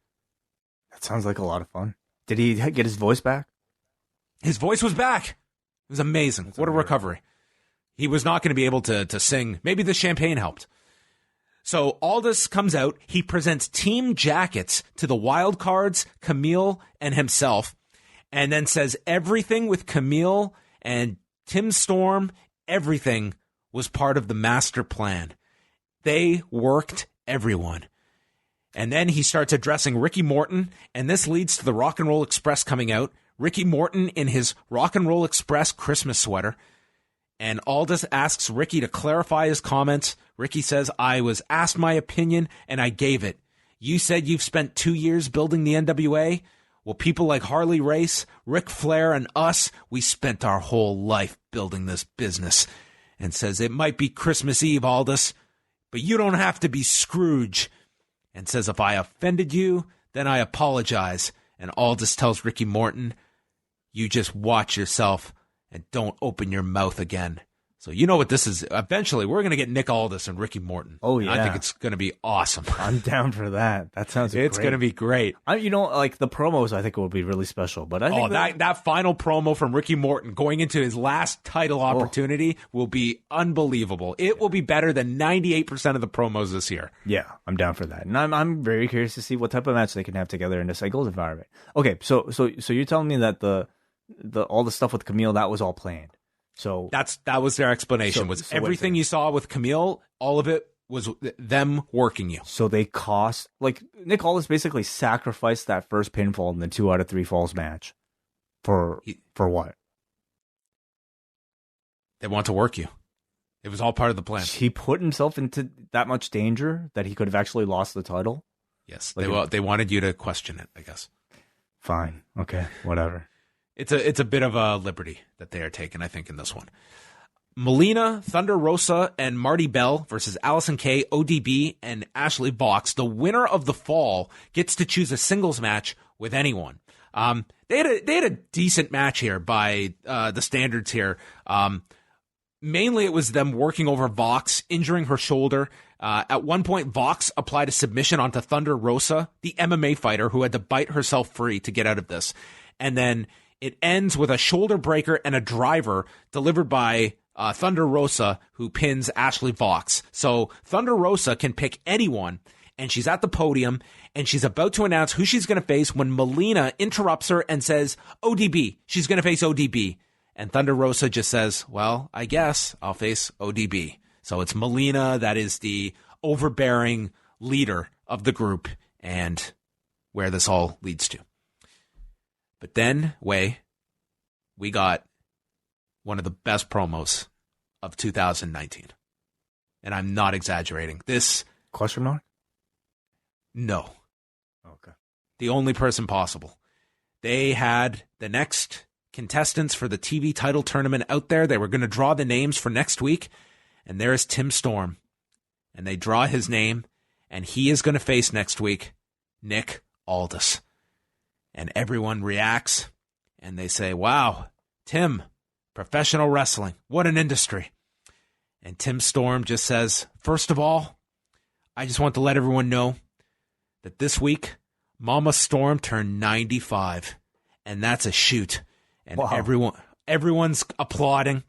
That sounds like a lot of fun. Did he get his voice back? His voice was back. It was amazing. That's what a recovery. He was not going to be able to sing. Maybe the champagne helped. So Aldis comes out. He presents team jackets to the Wild Cards, Camille, and himself, and then says everything with Camille and Tim Storm, everything was part of the master plan. They worked everyone. And then he starts addressing Ricky Morton, and this leads to the Rock and Roll Express coming out. Ricky Morton in his Rock and Roll Express Christmas sweater. And Aldis asks Ricky to clarify his comments. Ricky says, I was asked my opinion, and I gave it. You said you've spent 2 years building the NWA? Well, people like Harley Race, Ric Flair, and us, we spent our whole life building this business. And says, it might be Christmas Eve, Aldis, but you don't have to be Scrooge. And says, if I offended you, then I apologize. And Aldis tells Ricky Morton, you just watch yourself and don't open your mouth again. So you know what this is. Eventually, we're going to get Nick Aldis and Ricky Morton. Oh, yeah. And I think it's going to be awesome. I'm down for that. That sounds great. It's going to be great. Like the promos, I think will be really special. But I think that final promo from Ricky Morton going into his last title opportunity will be unbelievable. It will be better than 98% of the promos this year. Yeah, I'm down for that. And I'm very curious to see what type of match they can have together in a singles environment. Okay, so you're telling me that the all the stuff with Camille, that was all planned. So that was their explanation. So everything you saw with Camille, all of it was them working you. So they cost, like, Nick Aldis basically sacrificed that first pinfall in the 2 out of 3 falls match for what? They want to work you. It was all part of the plan. He put himself into that much danger that he could have actually lost the title. Yes, they wanted you to question it, I guess. Fine. Okay. Whatever. It's a bit of a liberty that they are taking, I think, in this one. Melina, Thunder Rosa, and Marty Bell versus Allison Kay, ODB, and Ashley Vox. The winner of the fall gets to choose a singles match with anyone. They had a decent match here by the standards here. Mainly it was them working over Vox, injuring her shoulder. At one point, Vox applied a submission onto Thunder Rosa, the MMA fighter who had to bite herself free to get out of this. And then it ends with a shoulder breaker and a driver delivered by Thunder Rosa, who pins Ashley Vox. So Thunder Rosa can pick anyone, and she's at the podium, and she's about to announce who she's going to face when Melina interrupts her and says, ODB, she's going to face ODB. And Thunder Rosa just says, well, I guess I'll face ODB. So it's Melina that is the overbearing leader of the group and where this all leads to. But then, we got one of the best promos of 2019. And I'm not exaggerating. This... Question mark? No. Okay. The only person possible. They had the next contestants for the TV title tournament out there. They were going to draw the names for next week. And there's Tim Storm. And they draw his name. And he is going to face next week Nick Aldis. And everyone reacts, and they say, wow, Tim, professional wrestling, what an industry. And Tim Storm just says, first of all, I just want to let everyone know that this week, Mama Storm turned 95, and that's a shoot. And wow. Everyone's applauding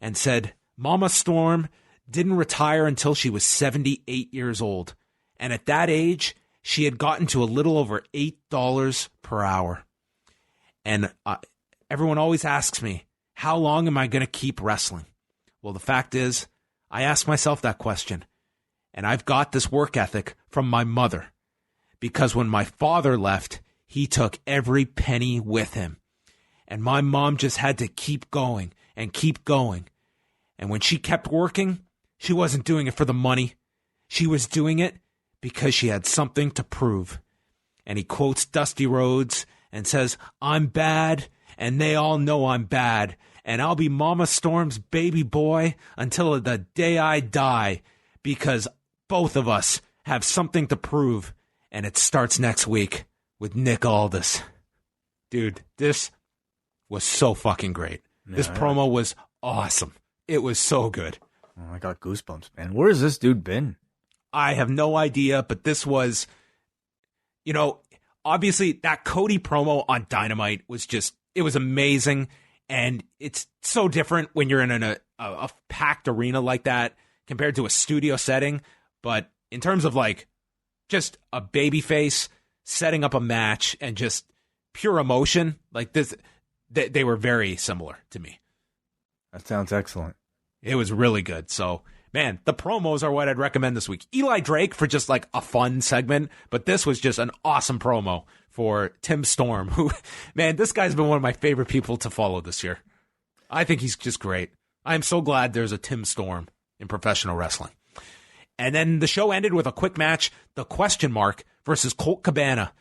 and said, Mama Storm didn't retire until she was 78 years old. And at that age, she had gotten to a little over $8 per hour. And everyone always asks me, how long am I going to keep wrestling? Well, the fact is, I ask myself that question. And I've got this work ethic from my mother. Because when my father left, he took every penny with him. And my mom just had to keep going and keep going. And when she kept working, she wasn't doing it for the money. She was doing it because she had something to prove. And he quotes Dusty Rhodes and says, I'm bad, and they all know I'm bad, and I'll be Mama Storm's baby boy until the day I die, because both of us have something to prove, and it starts next week with Nick Aldis. Dude, this was so fucking great. Yeah, this promo was awesome. It was so good. Oh, I got goosebumps, man. Where has this dude been? I have no idea, but this was, obviously that Cody promo on Dynamite was just, it was amazing. And it's so different when you're in a packed arena like that compared to a studio setting. But in terms of just a babyface setting up a match and just pure emotion, like this, they were very similar to me. That sounds excellent. It was really good. So man, the promos are what I'd recommend this week. Eli Drake for just like a fun segment, but this was just an awesome promo for Tim Storm, who, man, this guy's been one of my favorite people to follow this year. I think he's just great. I am so glad there's a Tim Storm in professional wrestling. And then the show ended with a quick match, the Question Mark versus Colt Cabana.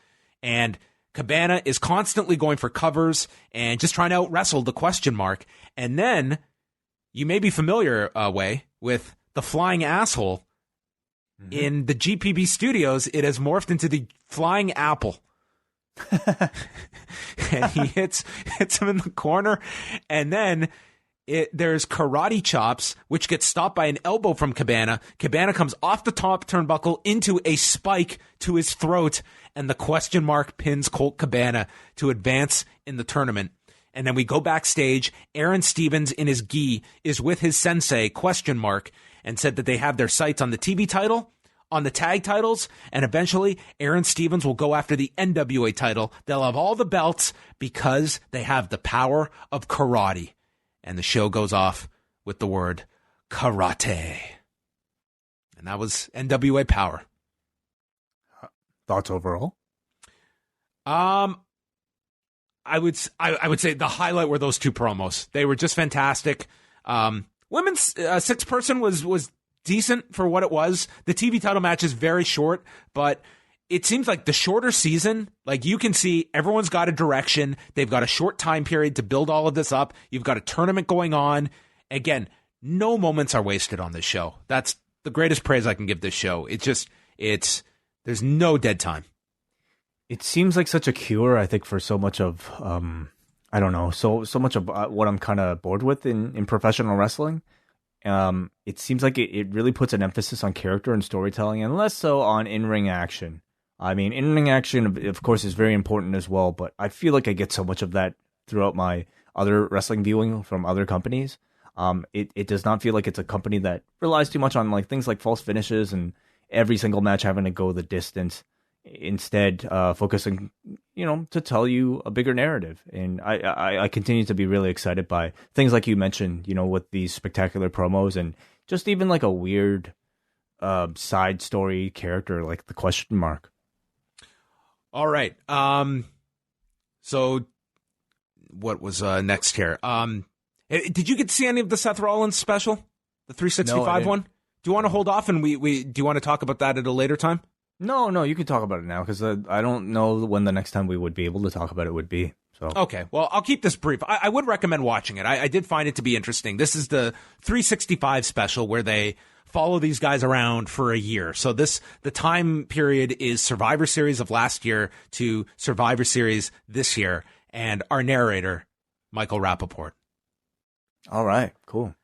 And Cabana is constantly going for covers and just trying to out-wrestle the Question Mark. And then you may be familiar, Way, with the Flying Asshole. Mm-hmm. In the GPB studios, it has morphed into the Flying Apple. And he hits him in the corner. And then there's karate chops, which gets stopped by an elbow from Cabana. Cabana comes off the top turnbuckle into a spike to his throat, and the Question Mark pins Colt Cabana to advance in the tournament. And then we go backstage. Aaron Stevens in his gi is with his sensei, Question Mark, and said that they have their sights on the TV title, on the tag titles, and eventually Aaron Stevens will go after the NWA title. They'll have all the belts because they have the power of karate. And the show goes off with the word karate. And that was NWA Powerrr. Thoughts overall? I would say the highlight were those two promos. They were just fantastic. Women's six-person was decent for what it was. The TV title match is very short, but it seems like the shorter season, like you can see everyone's got a direction. They've got a short time period to build all of this up. You've got a tournament going on. Again, no moments are wasted on this show. That's the greatest praise I can give this show. There's no dead time. It seems like such a cure, I think, for so much of, I don't know, so much of what I'm kind of bored with in professional wrestling. It seems like it really puts an emphasis on character and storytelling and less so on in-ring action. I mean, in-ring action, of course, is very important as well, but I feel like I get so much of that throughout my other wrestling viewing from other companies. It does not feel like it's a company that relies too much on like things like false finishes and every single match having to go the distance. Instead, focusing, to tell you a bigger narrative. And I continue to be really excited by things like you mentioned, with these spectacular promos and just even like a weird side story character like the Question Mark. All right. So what was next here? Did you get to see any of the Seth Rollins special? The 365 one? Do you want to hold off and do you want to talk about that at a later time? No, you can talk about it now because I don't know when the next time we would be able to talk about it would be. So okay, well, I'll keep this brief. I would recommend watching it. I did find it to be interesting. This is the 365 special where they follow these guys around for a year. So the time period is Survivor Series of last year to Survivor Series this year, and our narrator, Michael Rappaport. All right, cool.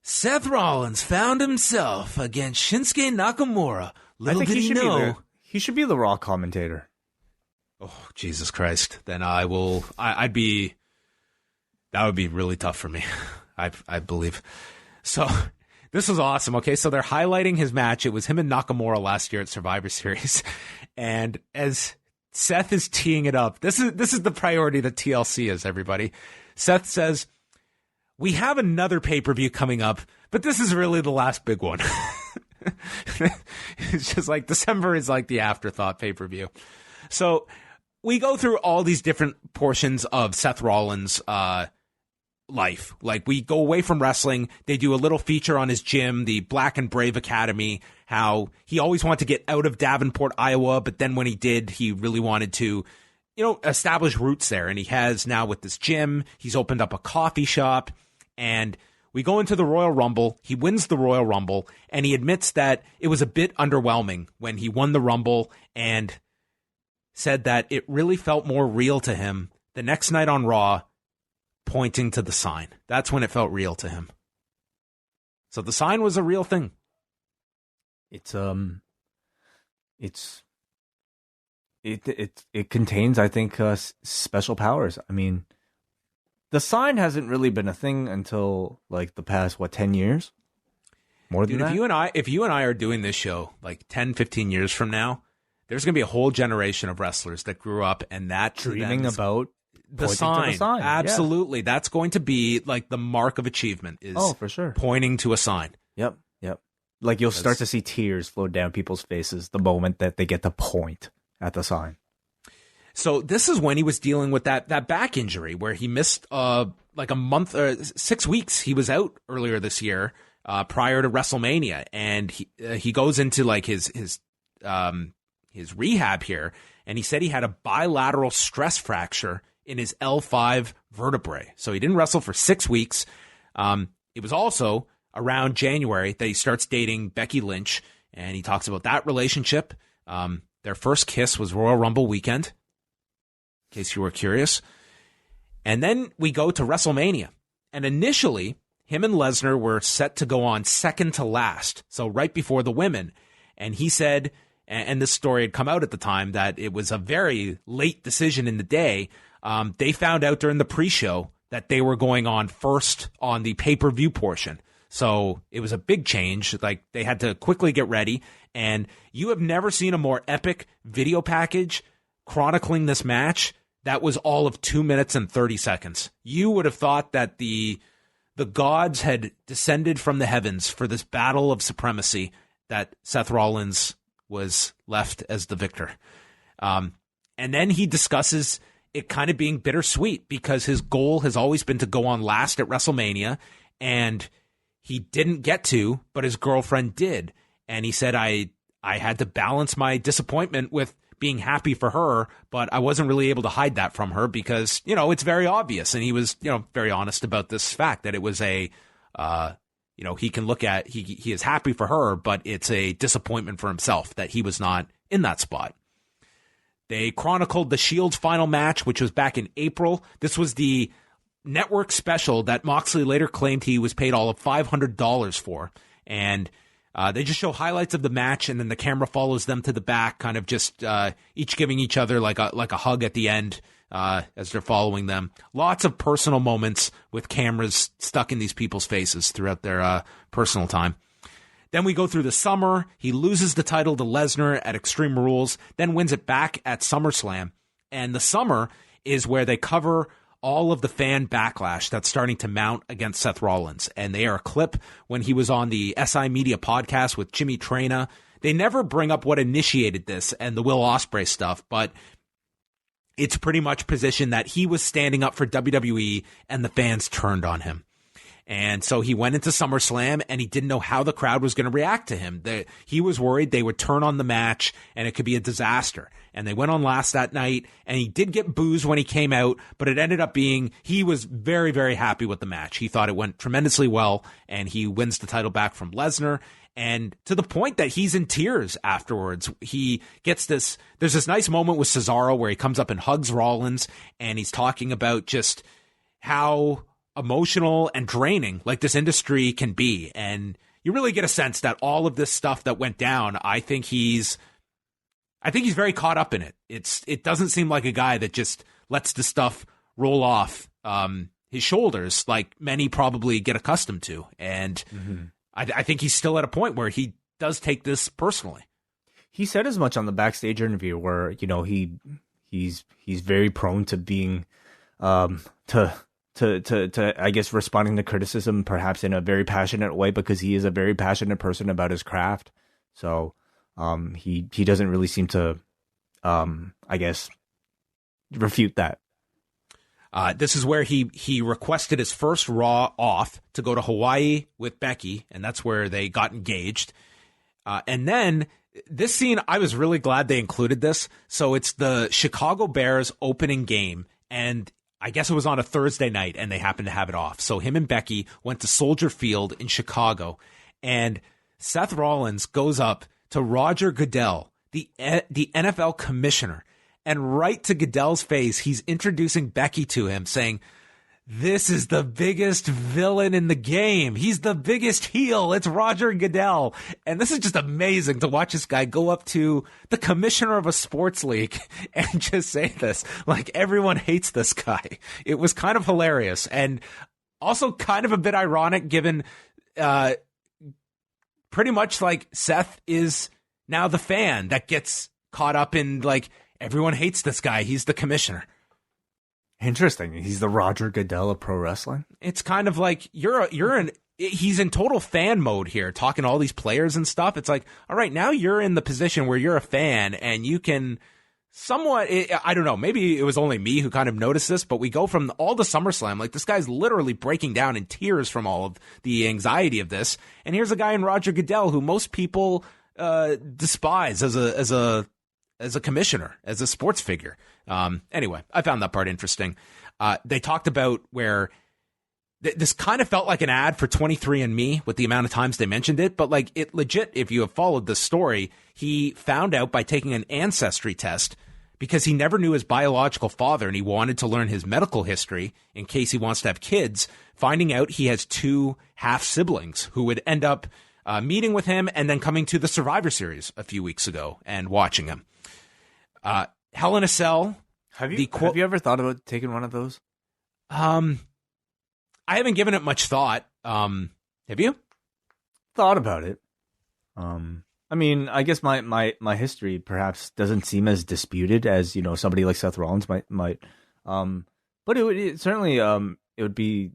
Seth Rollins found himself against Shinsuke Nakamura. Little did he know. He should be the Raw commentator. Oh, Jesus Christ. Then that would be really tough for me, I believe. So this was awesome. Okay, so they're highlighting his match. It was him and Nakamura last year at Survivor Series. And as Seth is teeing it up, this is the priority that TLC is, everybody. Seth says, we have another pay-per-view coming up, but this is really the last big one. It's just like December is like the afterthought pay-per-view. So we go through all these different portions of Seth Rollins' life. Like we go away from wrestling. They do a little feature on his gym, the Black and Brave Academy, how he always wanted to get out of Davenport, Iowa. But then when he did, he really wanted to, establish roots there. And he has now with this gym, he's opened up a coffee shop. And we go into the Royal Rumble. He wins the Royal Rumble, and he admits that it was a bit underwhelming when he won the Rumble and said that it really felt more real to him the next night on Raw, pointing to the sign. That's when it felt real to him. So the sign was a real thing. It contains, I think, special powers. I mean, the sign hasn't really been a thing until like the past 10 years? More than that? If you and I are doing this show like 10, 15 years from now, there's going to be a whole generation of wrestlers that grew up and that dreaming about the sign. Absolutely. Yeah. That's going to be like the mark of achievement is for sure. Pointing to a sign. Yep. Like, you'll start to see tears flow down people's faces the moment that they get to point at the sign. So this is when he was dealing with that back injury where he missed like a month or 6 weeks. He was out earlier this year prior to WrestleMania, and he goes into like his rehab here, and he said he had a bilateral stress fracture in his L5 vertebrae. So he didn't wrestle for 6 weeks. It was also around January that he starts dating Becky Lynch, and he talks about that relationship. Their first kiss was Royal Rumble weekend, in case you were curious. And then we go to WrestleMania. And initially, him and Lesnar were set to go on second to last, so right before the women. And he said, and this story had come out at the time, that it was a very late decision in the day. They found out during the pre-show that they were going on first on the pay-per-view portion. So it was a big change. Like, they had to quickly get ready. And you have never seen a more epic video package chronicling this match. That was all of 2 minutes and 30 seconds. You would have thought that the gods had descended from the heavens for this battle of supremacy, that Seth Rollins was left as the victor. And then he discusses it kind of being bittersweet because his goal has always been to go on last at WrestleMania, and he didn't get to, but his girlfriend did. And he said, I had to balance my disappointment with being happy for her, but I wasn't really able to hide that from her because, it's very obvious. And he was, very honest about this fact that it was he can look at, he is happy for her, but it's a disappointment for himself that he was not in that spot. They chronicled the Shield's final match, which was back in April. This was the network special that Moxley later claimed he was paid all of $500 for. And they just show highlights of the match, and then the camera follows them to the back, kind of just each giving each other like a hug at the end as they're following them. Lots of personal moments with cameras stuck in these people's faces throughout their personal time. Then we go through the summer. He loses the title to Lesnar at Extreme Rules, then wins it back at SummerSlam. And the summer is where they cover all of the fan backlash that's starting to mount against Seth Rollins. And they air a clip when he was on the SI Media podcast with Jimmy Trina. They never bring up what initiated this and the Will Ospreay stuff, but it's pretty much positioned that he was standing up for WWE and the fans turned on him. And so he went into SummerSlam and he didn't know how the crowd was going to react to him. He was worried they would turn on the match and it could be a disaster. And they went on last that night, and he did get booze when he came out, but it ended up being, he was very, very happy with the match. He thought it went tremendously well, and he wins the title back from Lesnar. And to the point that he's in tears afterwards. He gets there's this nice moment with Cesaro where he comes up and hugs Rollins, and he's talking about just how emotional and draining like this industry can be. And you really get a sense that all of this stuff that went down, I think he's very caught up in it. It doesn't seem like a guy that just lets the stuff roll off his shoulders like many probably get accustomed to. And I think he's still at a point where he does take this personally. He said as much on the backstage interview where, he's very prone to being to I guess responding to criticism perhaps in a very passionate way because he is a very passionate person about his craft. So he doesn't really seem to I guess refute that. This is where he requested his first Raw off to go to Hawaii with Becky, and that's where they got engaged. And then this scene, I was really glad they included this. So it's the Chicago Bears opening game, and I guess it was on a Thursday night, and they happened to have it off. So him and Becky went to Soldier Field in Chicago, and Seth Rollins goes up to Roger Goodell, the NFL commissioner, and right to Goodell's face, he's introducing Becky to him, saying, "This is the biggest villain in the game. He's the biggest heel. It's Roger Goodell." And this is just amazing to watch this guy go up to the commissioner of a sports league and just say this. Like, everyone hates this guy. It was kind of hilarious and also kind of a bit ironic given pretty much like Seth is now the fan that gets caught up in like, everyone hates this guy. He's the commissioner. Interesting. He's the Roger Goodell of pro wrestling. It's kind of like he's in total fan mode here, talking to all these players and stuff. It's like, all right, now you're in the position where you're a fan and you can somewhat, I don't know, maybe it was only me who kind of noticed this, but we go from all the SummerSlam, like this guy's literally breaking down in tears from all of the anxiety of this. And here's a guy in Roger Goodell who most people despise as a commissioner, as a sports figure. Anyway, I found that part interesting. They talked about where this kind of felt like an ad for 23andMe with the amount of times they mentioned it, but like it legit, if you have followed the story, he found out by taking an ancestry test because he never knew his biological father and he wanted to learn his medical history in case he wants to have kids, finding out he has 2 half siblings who would end up meeting with him and then coming to the Survivor Series a few weeks ago and watching him. Hell in a Cell. Have you ever thought about taking one of those? I haven't given it much thought. Have you? Thought about it. I mean, I guess my history perhaps doesn't seem as disputed as, you know, somebody like Seth Rollins might. But it certainly it would be.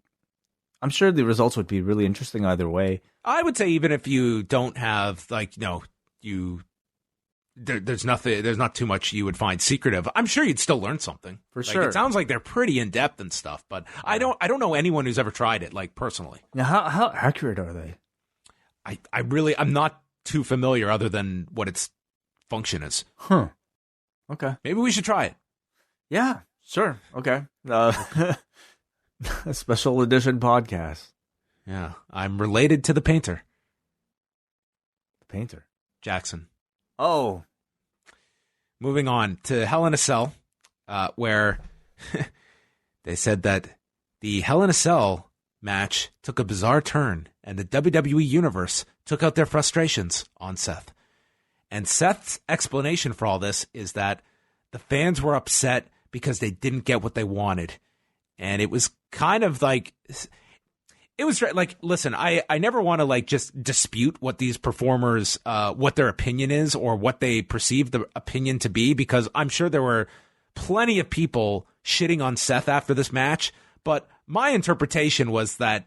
I'm sure the results would be really interesting either way. I would say even if you don't have there's not too much you would find secretive. I'm sure you'd still learn something. For sure. It sounds like they're pretty in depth and stuff, but I don't know anyone who's ever tried it, like personally. Now, how accurate are they? I'm not too familiar other than what its function is. Huh. Okay. Maybe we should try it. Yeah, sure. Okay. A special edition podcast. Yeah. I'm related to the painter. The painter? Jackson. Oh. Moving on to Hell in a Cell, where they said that the Hell in a Cell match took a bizarre turn and the WWE Universe took out their frustrations on Seth. And Seth's explanation for all this is that the fans were upset because they didn't get what they wanted. And it was kind of like... It was like, listen, I never want to like just dispute what these performers, what their opinion is or what they perceive the opinion to be, because I'm sure there were plenty of people shitting on Seth after this match. But my interpretation was that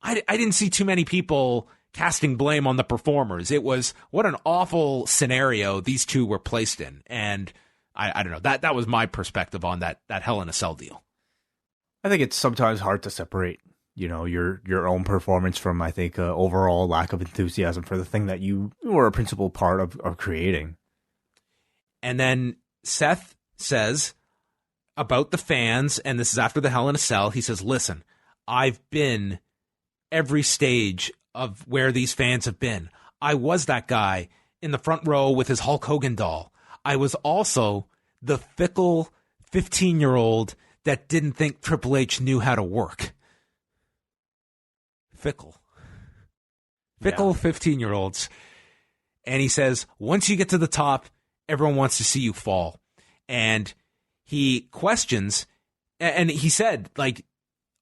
I didn't see too many people casting blame on the performers. It was what an awful scenario these two were placed in. And I don't know, that was my perspective on that Hell in a Cell deal. I think it's sometimes hard to separate, you know, your own performance from, I think, overall lack of enthusiasm for the thing that you were a principal part of creating. And then Seth says about the fans, and this is after the Hell in a Cell, he says, listen, I've been every stage of where these fans have been. I was that guy in the front row with his Hulk Hogan doll. I was also the fickle 15-year-old that didn't think Triple H knew how to work. Fickle 15-year-olds. And he says, once you get to the top, everyone wants to see you fall. And he questions, and he said, like,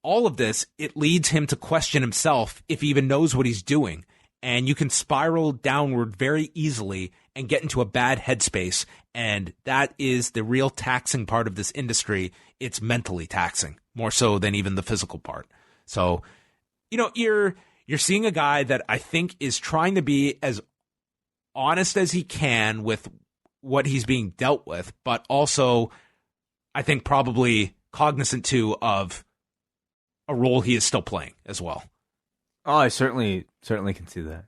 all of this, it leads him to question himself if he even knows what he's doing. And you can spiral downward very easily and get into a bad headspace. And that is the real taxing part of this industry. It's mentally taxing, more so than even the physical part. So, you know, you're seeing a guy that I think is trying to be as honest as he can with what he's being dealt with, but also I think probably cognizant too of a role he is still playing as well. Oh, I certainly can see that.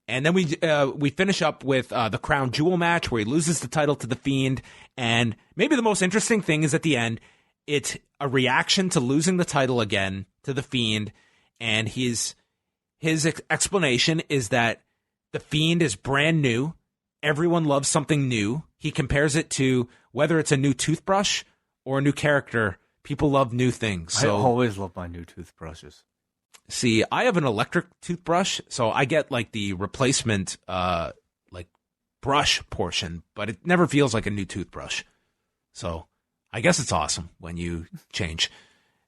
And then we finish up with the Crown Jewel match where he loses the title to The Fiend. And maybe the most interesting thing is at the end, it's a reaction to losing the title again to The Fiend. And his explanation is that The Fiend is brand new. Everyone loves something new. He compares it to whether it's a new toothbrush or a new character. People love new things. So, I always love my new toothbrushes. See, I have an electric toothbrush, so I get like the replacement like brush portion, but it never feels like a new toothbrush. So I guess it's awesome when you change.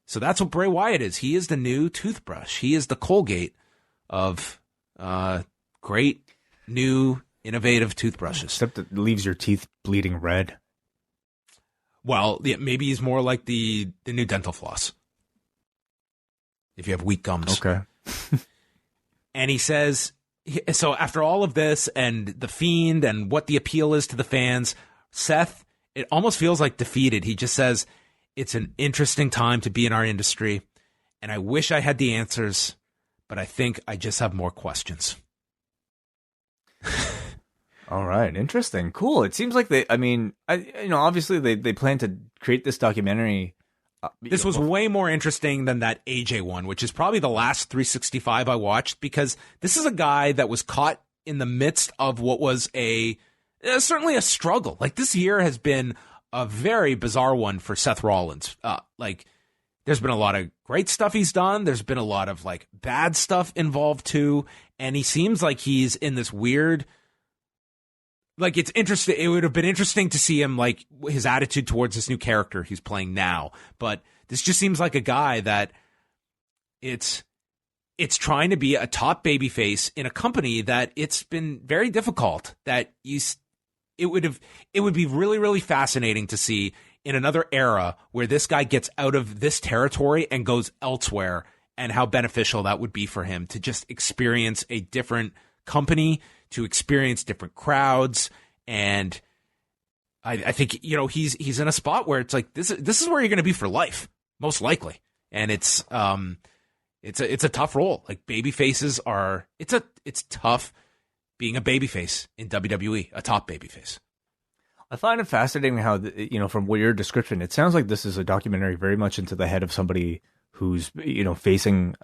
So that's what Bray Wyatt is. He is the new toothbrush. He is the Colgate of great new innovative toothbrushes. Except it leaves your teeth bleeding red. Well, yeah, maybe he's more like the new dental floss. If you have weak gums. Okay. And he says, so after all of this and The Fiend and what the appeal is to the fans, Seth, it almost feels like defeated. He just says, it's an interesting time to be in our industry, and I wish I had the answers, but I think I just have more questions. All right, interesting, cool. It seems like obviously they plan to create this documentary. This was way more interesting than that AJ one, which is probably the last 365 I watched, because this is a guy that was caught in the midst of what was certainly a struggle. Like, this year has been a very bizarre one for Seth Rollins. There's been a lot of great stuff he's done. There's been a lot of bad stuff involved too. And he seems like he's in this weird, it's interesting. It would have been interesting to see him, his attitude towards this new character he's playing now. But this just seems like a guy that it's trying to be a top babyface in a company that it's been very difficult. It would be really, really fascinating to see in another era where this guy gets out of this territory and goes elsewhere, and how beneficial that would be for him to just experience a different company, to experience different crowds. And I think, he's in a spot where it's like, this is where you're going to be for life, most likely. And it's a tough role. Like, baby faces it's tough being a babyface in WWE, a top babyface. I find it fascinating how, from your description, it sounds like this is a documentary very much into the head of somebody who's, facing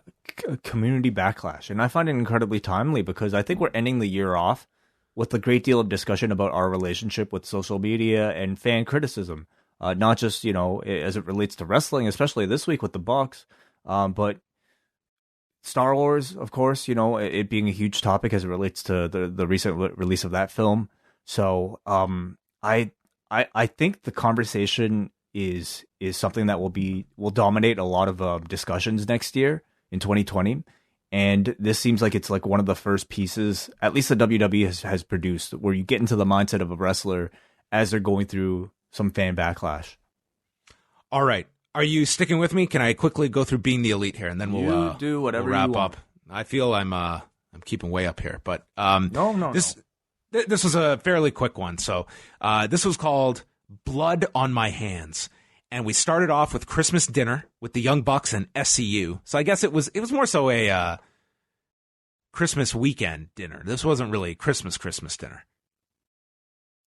community backlash. And I find it incredibly timely, because I think we're ending the year off with a great deal of discussion about our relationship with social media and fan criticism. Not just, as it relates to wrestling, especially this week with the Bucks, but Star Wars, of course, it being a huge topic as it relates to the recent release of that film. So I think the conversation is something that will dominate a lot of discussions next year in 2020. And this seems like it's one of the first pieces, at least the WWE has produced, where you get into the mindset of a wrestler as they're going through some fan backlash. All right. Are you sticking with me? Can I quickly go through Being the Elite here, and then we'll do whatever we'll wrap you want. up? I feel I'm keeping way up here, but No. This was a fairly quick one. So this was called Blood on My Hands, and we started off with Christmas dinner with the Young Bucks and SCU. So I guess it was more so a Christmas weekend dinner. This wasn't really Christmas dinner,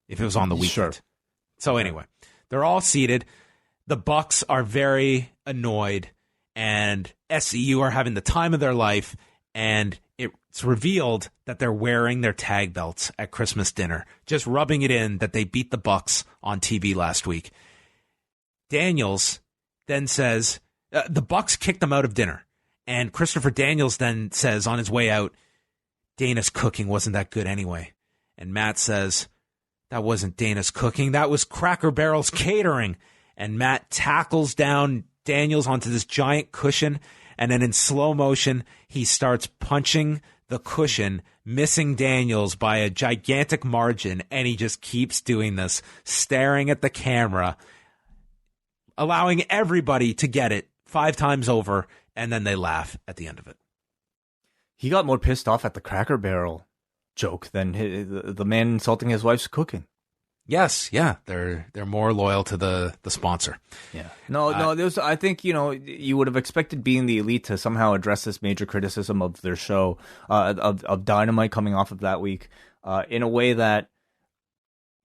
if it was on the weekend. Sure. So anyway, they're all seated. The Bucks are very annoyed, and SCU are having the time of their life, and it's revealed that they're wearing their tag belts at Christmas dinner, just rubbing it in that they beat the Bucks on TV last week. Daniels then says the Bucks kicked them out of dinner, and Christopher Daniels then says on his way out, Dana's cooking wasn't that good anyway. And Matt says, that wasn't Dana's cooking, that was Cracker Barrel's catering. And Matt tackles down Daniels onto this giant cushion, and then in slow motion, he starts punching the cushion, missing Daniels by a gigantic margin, and he just keeps doing this, staring at the camera, allowing everybody to get it 5 times over, and then they laugh at the end of it. He got more pissed off at the Cracker Barrel joke than the man insulting his wife's cooking. Yes, yeah, they're more loyal to the sponsor. Yeah, no. I think you would have expected Being the Elite to somehow address this major criticism of their show, of Dynamite coming off of that week, in a way that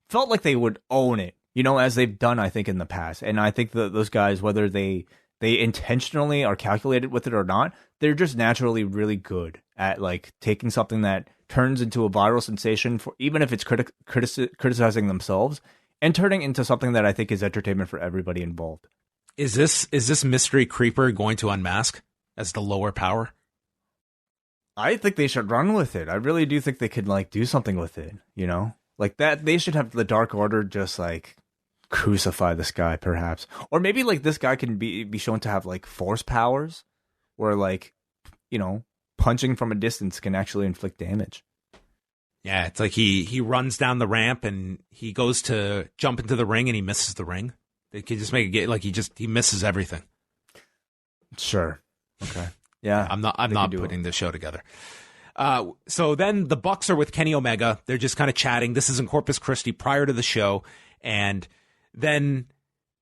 felt like they would own it, as they've done, I think, in the past. And I think that those guys, whether they intentionally are calculated with it or not, they're just naturally really good at taking something that turns into a viral sensation, for even if it's criticizing themselves, and turning into something that I think is entertainment for everybody involved. Is this mystery creeper going to unmask as the lower power? I think they should run with it. I really do think they could do something with it. Like that. They should have the Dark Order just crucify this guy, perhaps, or maybe this guy can be shown to have force powers, where punching from a distance can actually inflict damage. Yeah, it's like he runs down the ramp and he goes to jump into the ring and he misses the ring. They could just make it like he misses everything. Sure. Okay. Yeah. I'm not putting the show together. So then the Bucks are with Kenny Omega. They're just kind of chatting. This is in Corpus Christi prior to the show. And then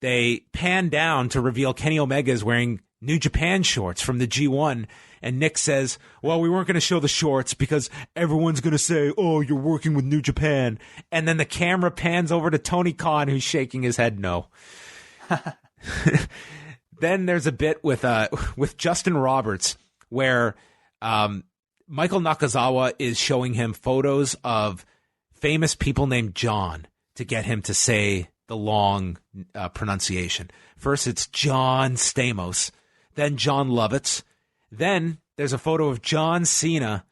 they pan down to reveal Kenny Omega is wearing New Japan shorts from the G1. And Nick says, well, we weren't going to show the shorts because everyone's going to say, oh, you're working with New Japan. And then the camera pans over to Tony Khan, who's shaking his head no. Then there's a bit with Justin Roberts where Michael Nakazawa is showing him photos of famous people named John to get him to say the long pronunciation. First, it's John Stamos, then John Lovitz. Then there's a photo of John Cena.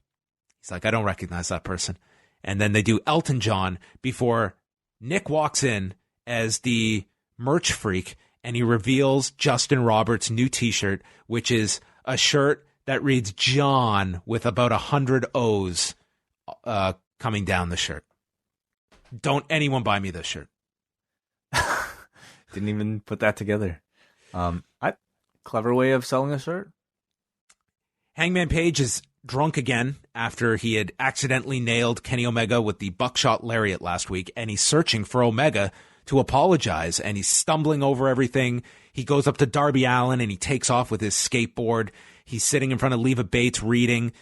He's like, I don't recognize that person. And then they do Elton John before Nick walks in as the merch freak, and he reveals Justin Roberts' new T-shirt, which is a shirt that reads John with about 100 O's coming down the shirt. Don't anyone buy me this shirt. Didn't even put that together. Clever way of selling a shirt. Hangman Page is drunk again after he had accidentally nailed Kenny Omega with the buckshot lariat last week, and he's searching for Omega to apologize, and he's stumbling over everything. He goes up to Darby Allin, and he takes off with his skateboard. He's sitting in front of Leva Bates reading.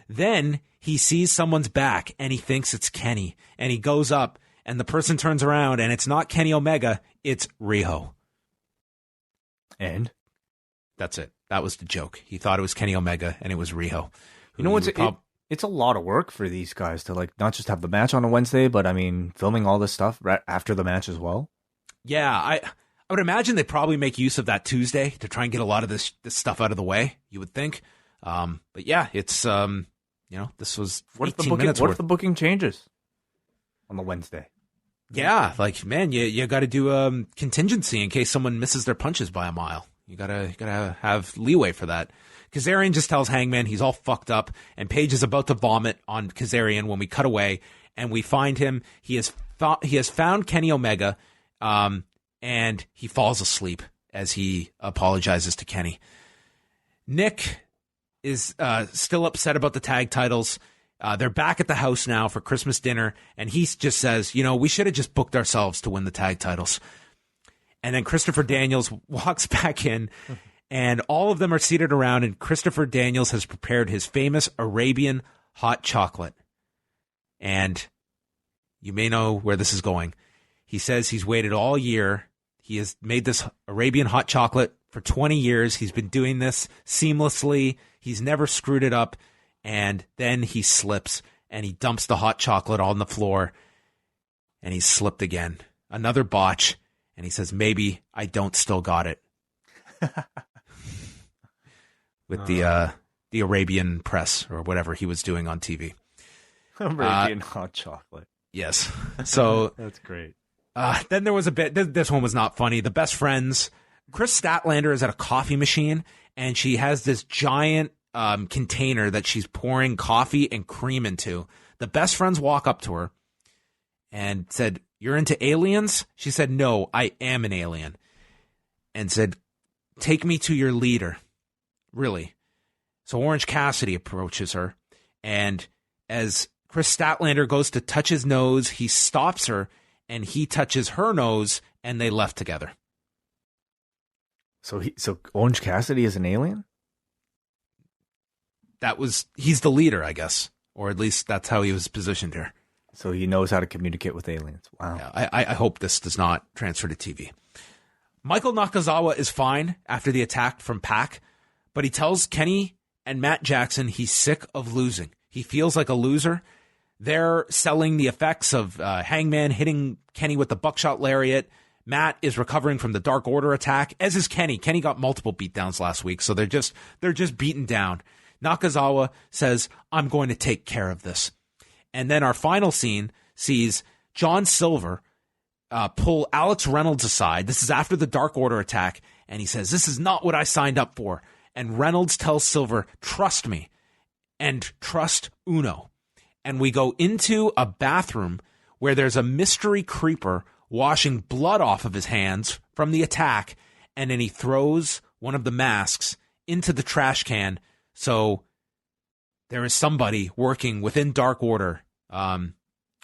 Then he sees someone's back, and he thinks it's Kenny, and he goes up, and the person turns around, and it's not Kenny Omega, it's Riho. And? That's it. That was the joke. He thought it was Kenny Omega, and it was Riho. You know what's it's a lot of work for these guys to not just have the match on a Wednesday, but filming all this stuff right after the match as well. Yeah, I would imagine they probably make use of that Tuesday to try and get a lot of this stuff out of the way. You would think, but yeah, it's this was 18 minutes. What if the booking changes on the Wednesday? Yeah, man, you got to do contingency in case someone misses their punches by a mile. You gotta have leeway for that. Kazarian just tells Hangman he's all fucked up, and Page is about to vomit on Kazarian when we cut away, and we find him. He has found Kenny Omega, and he falls asleep as he apologizes to Kenny. Nick is still upset about the tag titles. They're back at the house now for Christmas dinner, and he just says, we should have just booked ourselves to win the tag titles. And then Christopher Daniels walks back in, and all of them are seated around, and Christopher Daniels has prepared his famous Arabian hot chocolate. And you may know where this is going. He says he's waited all year. He has made this Arabian hot chocolate for 20 years. He's been doing this seamlessly. He's never screwed it up. And then he slips, and he dumps the hot chocolate on the floor, and he slipped again. Another botch. And he says, maybe I don't still got it. With the Arabian press or whatever he was doing on TV. Arabian hot chocolate. Yes. So that's great. Then there was a bit, this one was not funny. The best friends, Chris Statlander is at a coffee machine, and she has this giant container that she's pouring coffee and cream into. The best friends walk up to her and said, you're into aliens? She said, no, I am an alien. And said, take me to your leader. Really. So Orange Cassidy approaches her, and as Chris Statlander goes to touch his nose, he stops her, and he touches her nose, and they left together. So Orange Cassidy is an alien? He's the leader, I guess. Or at least that's how he was positioned here. So he knows how to communicate with aliens. Wow. Yeah, I hope this does not transfer to TV. Michael Nakazawa is fine after the attack from Pac, but he tells Kenny and Matt Jackson he's sick of losing. He feels like a loser. They're selling the effects of Hangman hitting Kenny with the buckshot lariat. Matt is recovering from the Dark Order attack, as is Kenny. Kenny got multiple beatdowns last week, so they're just beaten down. Nakazawa says, I'm going to take care of this. And then our final scene sees John Silver pull Alex Reynolds aside. This is after the Dark Order attack, and he says, this is not what I signed up for. And Reynolds tells Silver, trust me, and trust Uno. And we go into a bathroom where there's a mystery creeper washing blood off of his hands from the attack, and then he throws one of the masks into the trash can. So there is somebody working within Dark Order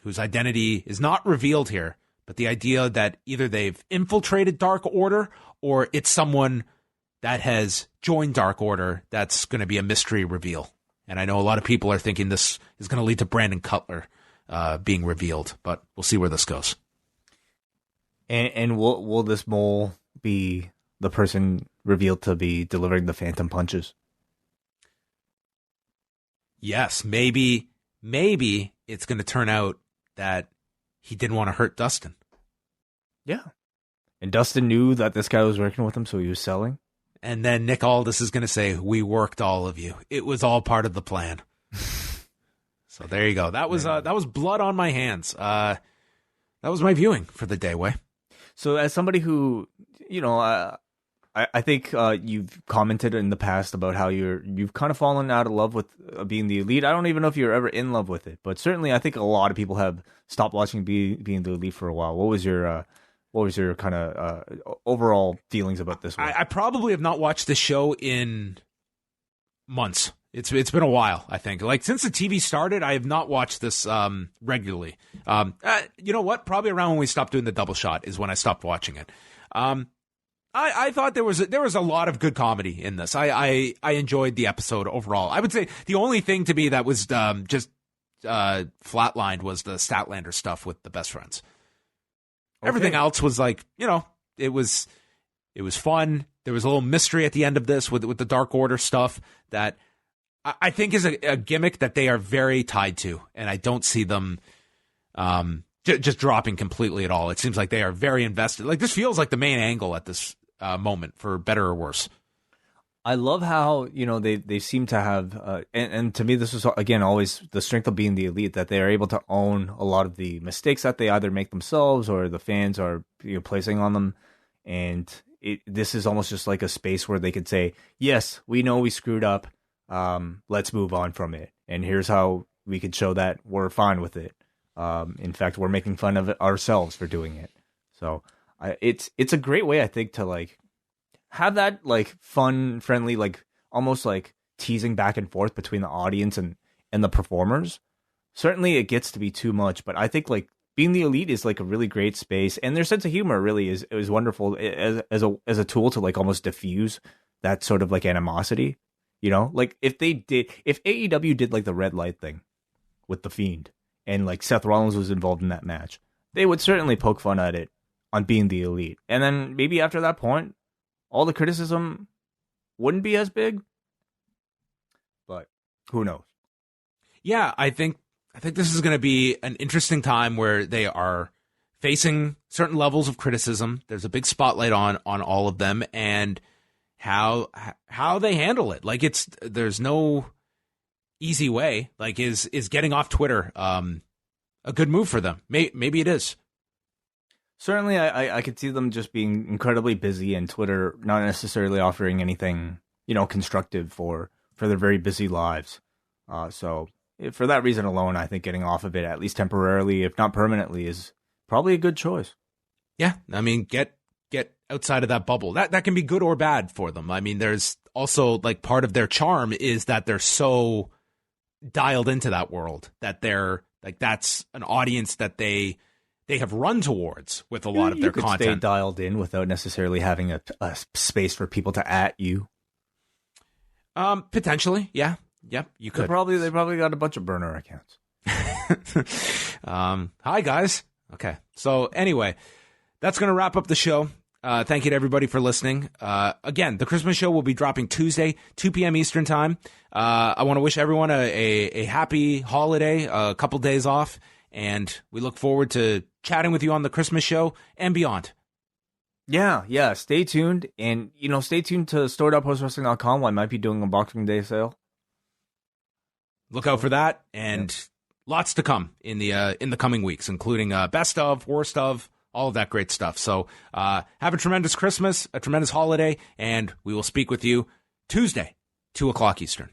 whose identity is not revealed here, but the idea that either they've infiltrated Dark Order or it's someone that has joined Dark Order that's going to be a mystery reveal. And I know a lot of people are thinking this is going to lead to Brandon Cutler being revealed, but we'll see where this goes. And will this mole be the person revealed to be delivering the phantom punches? Yes, maybe it's going to turn out that he didn't want to hurt Dustin. Yeah. And Dustin knew that this guy was working with him, so he was selling. And then Nick Aldis is going to say, "We worked all of you. It was all part of the plan." So there you go. That was blood on my hands. That was my viewing for the day, Way. So as somebody who, I think you've commented in the past about how you've kind of fallen out of love with being the Elite. I don't even know if you're ever in love with it, but certainly I think a lot of people have stopped watching being the Elite for a while. What was your kind of overall feelings about this one? I probably have not watched this show in months. It's been a while, I think. Like, since the TV started, I have not watched this regularly. You know what? Probably around when we stopped doing the double shot is when I stopped watching it. I thought there was a lot of good comedy in this. I enjoyed the episode overall. I would say the only thing to me that was just flatlined was the Statlander stuff with the best friends. Okay. Everything else was like, it was fun. There was a little mystery at the end of this with the Dark Order stuff that I think is a gimmick that they are very tied to, and I don't see them just dropping completely at all. It seems like they are very invested. Like, this feels like the main angle at this moment, for better or worse. I love how, they seem to have, and to me, this is, again, always the strength of being the Elite, that they are able to own a lot of the mistakes that they either make themselves or the fans are placing on them. And this is almost just like a space where they could say, yes, we know we screwed up. Let's move on from it. And here's how we could show that we're fine with it. In fact, we're making fun of it ourselves for doing it. So it's a great way, I think, to have that fun, friendly, almost teasing back and forth between the audience and the performers. Certainly it gets to be too much, but I think being the Elite is a really great space, and their sense of humor really is wonderful as a tool to almost diffuse that sort of animosity. If AEW did the red light thing with the Fiend, and Seth Rollins was involved in that match, they would certainly poke fun at it on being the Elite. And then maybe after that point, all the criticism wouldn't be as big. But who knows? Yeah, I think this is going to be an interesting time where they are facing certain levels of criticism. There's a big spotlight on all of them, and how they handle it. There's no easy way. Is getting off Twitter a good move for them? Maybe it is. Certainly, I could see them just being incredibly busy, and Twitter not necessarily offering anything, constructive for their very busy lives. So for that reason alone, I think getting off of it, at least temporarily, if not permanently, is probably a good choice. Yeah, I mean, get outside of that bubble. That can be good or bad for them. I mean, there's also part of their charm is that they're so dialed into that world that they're that's an audience that they have run towards with a lot of their content. Stay dialed in without necessarily having a space for people to at you. Potentially, yeah. Yep, you could. They probably got a bunch of burner accounts. Hi guys. Okay. So anyway, that's going to wrap up the show. Thank you to everybody for listening. Again, the Christmas show will be dropping Tuesday, 2 p.m. Eastern time. I want to wish everyone a happy holiday, a couple days off, and we look forward to chatting with you on the Christmas show and beyond. Yeah. Stay tuned, and stay tuned to store.postwrestling.com. I might be doing a Boxing Day sale. Look out for that, and lots to come in the coming weeks, including best of, worst of, all of that great stuff. So have a tremendous Christmas, a tremendous holiday, and we will speak with you Tuesday, 2 o'clock Eastern.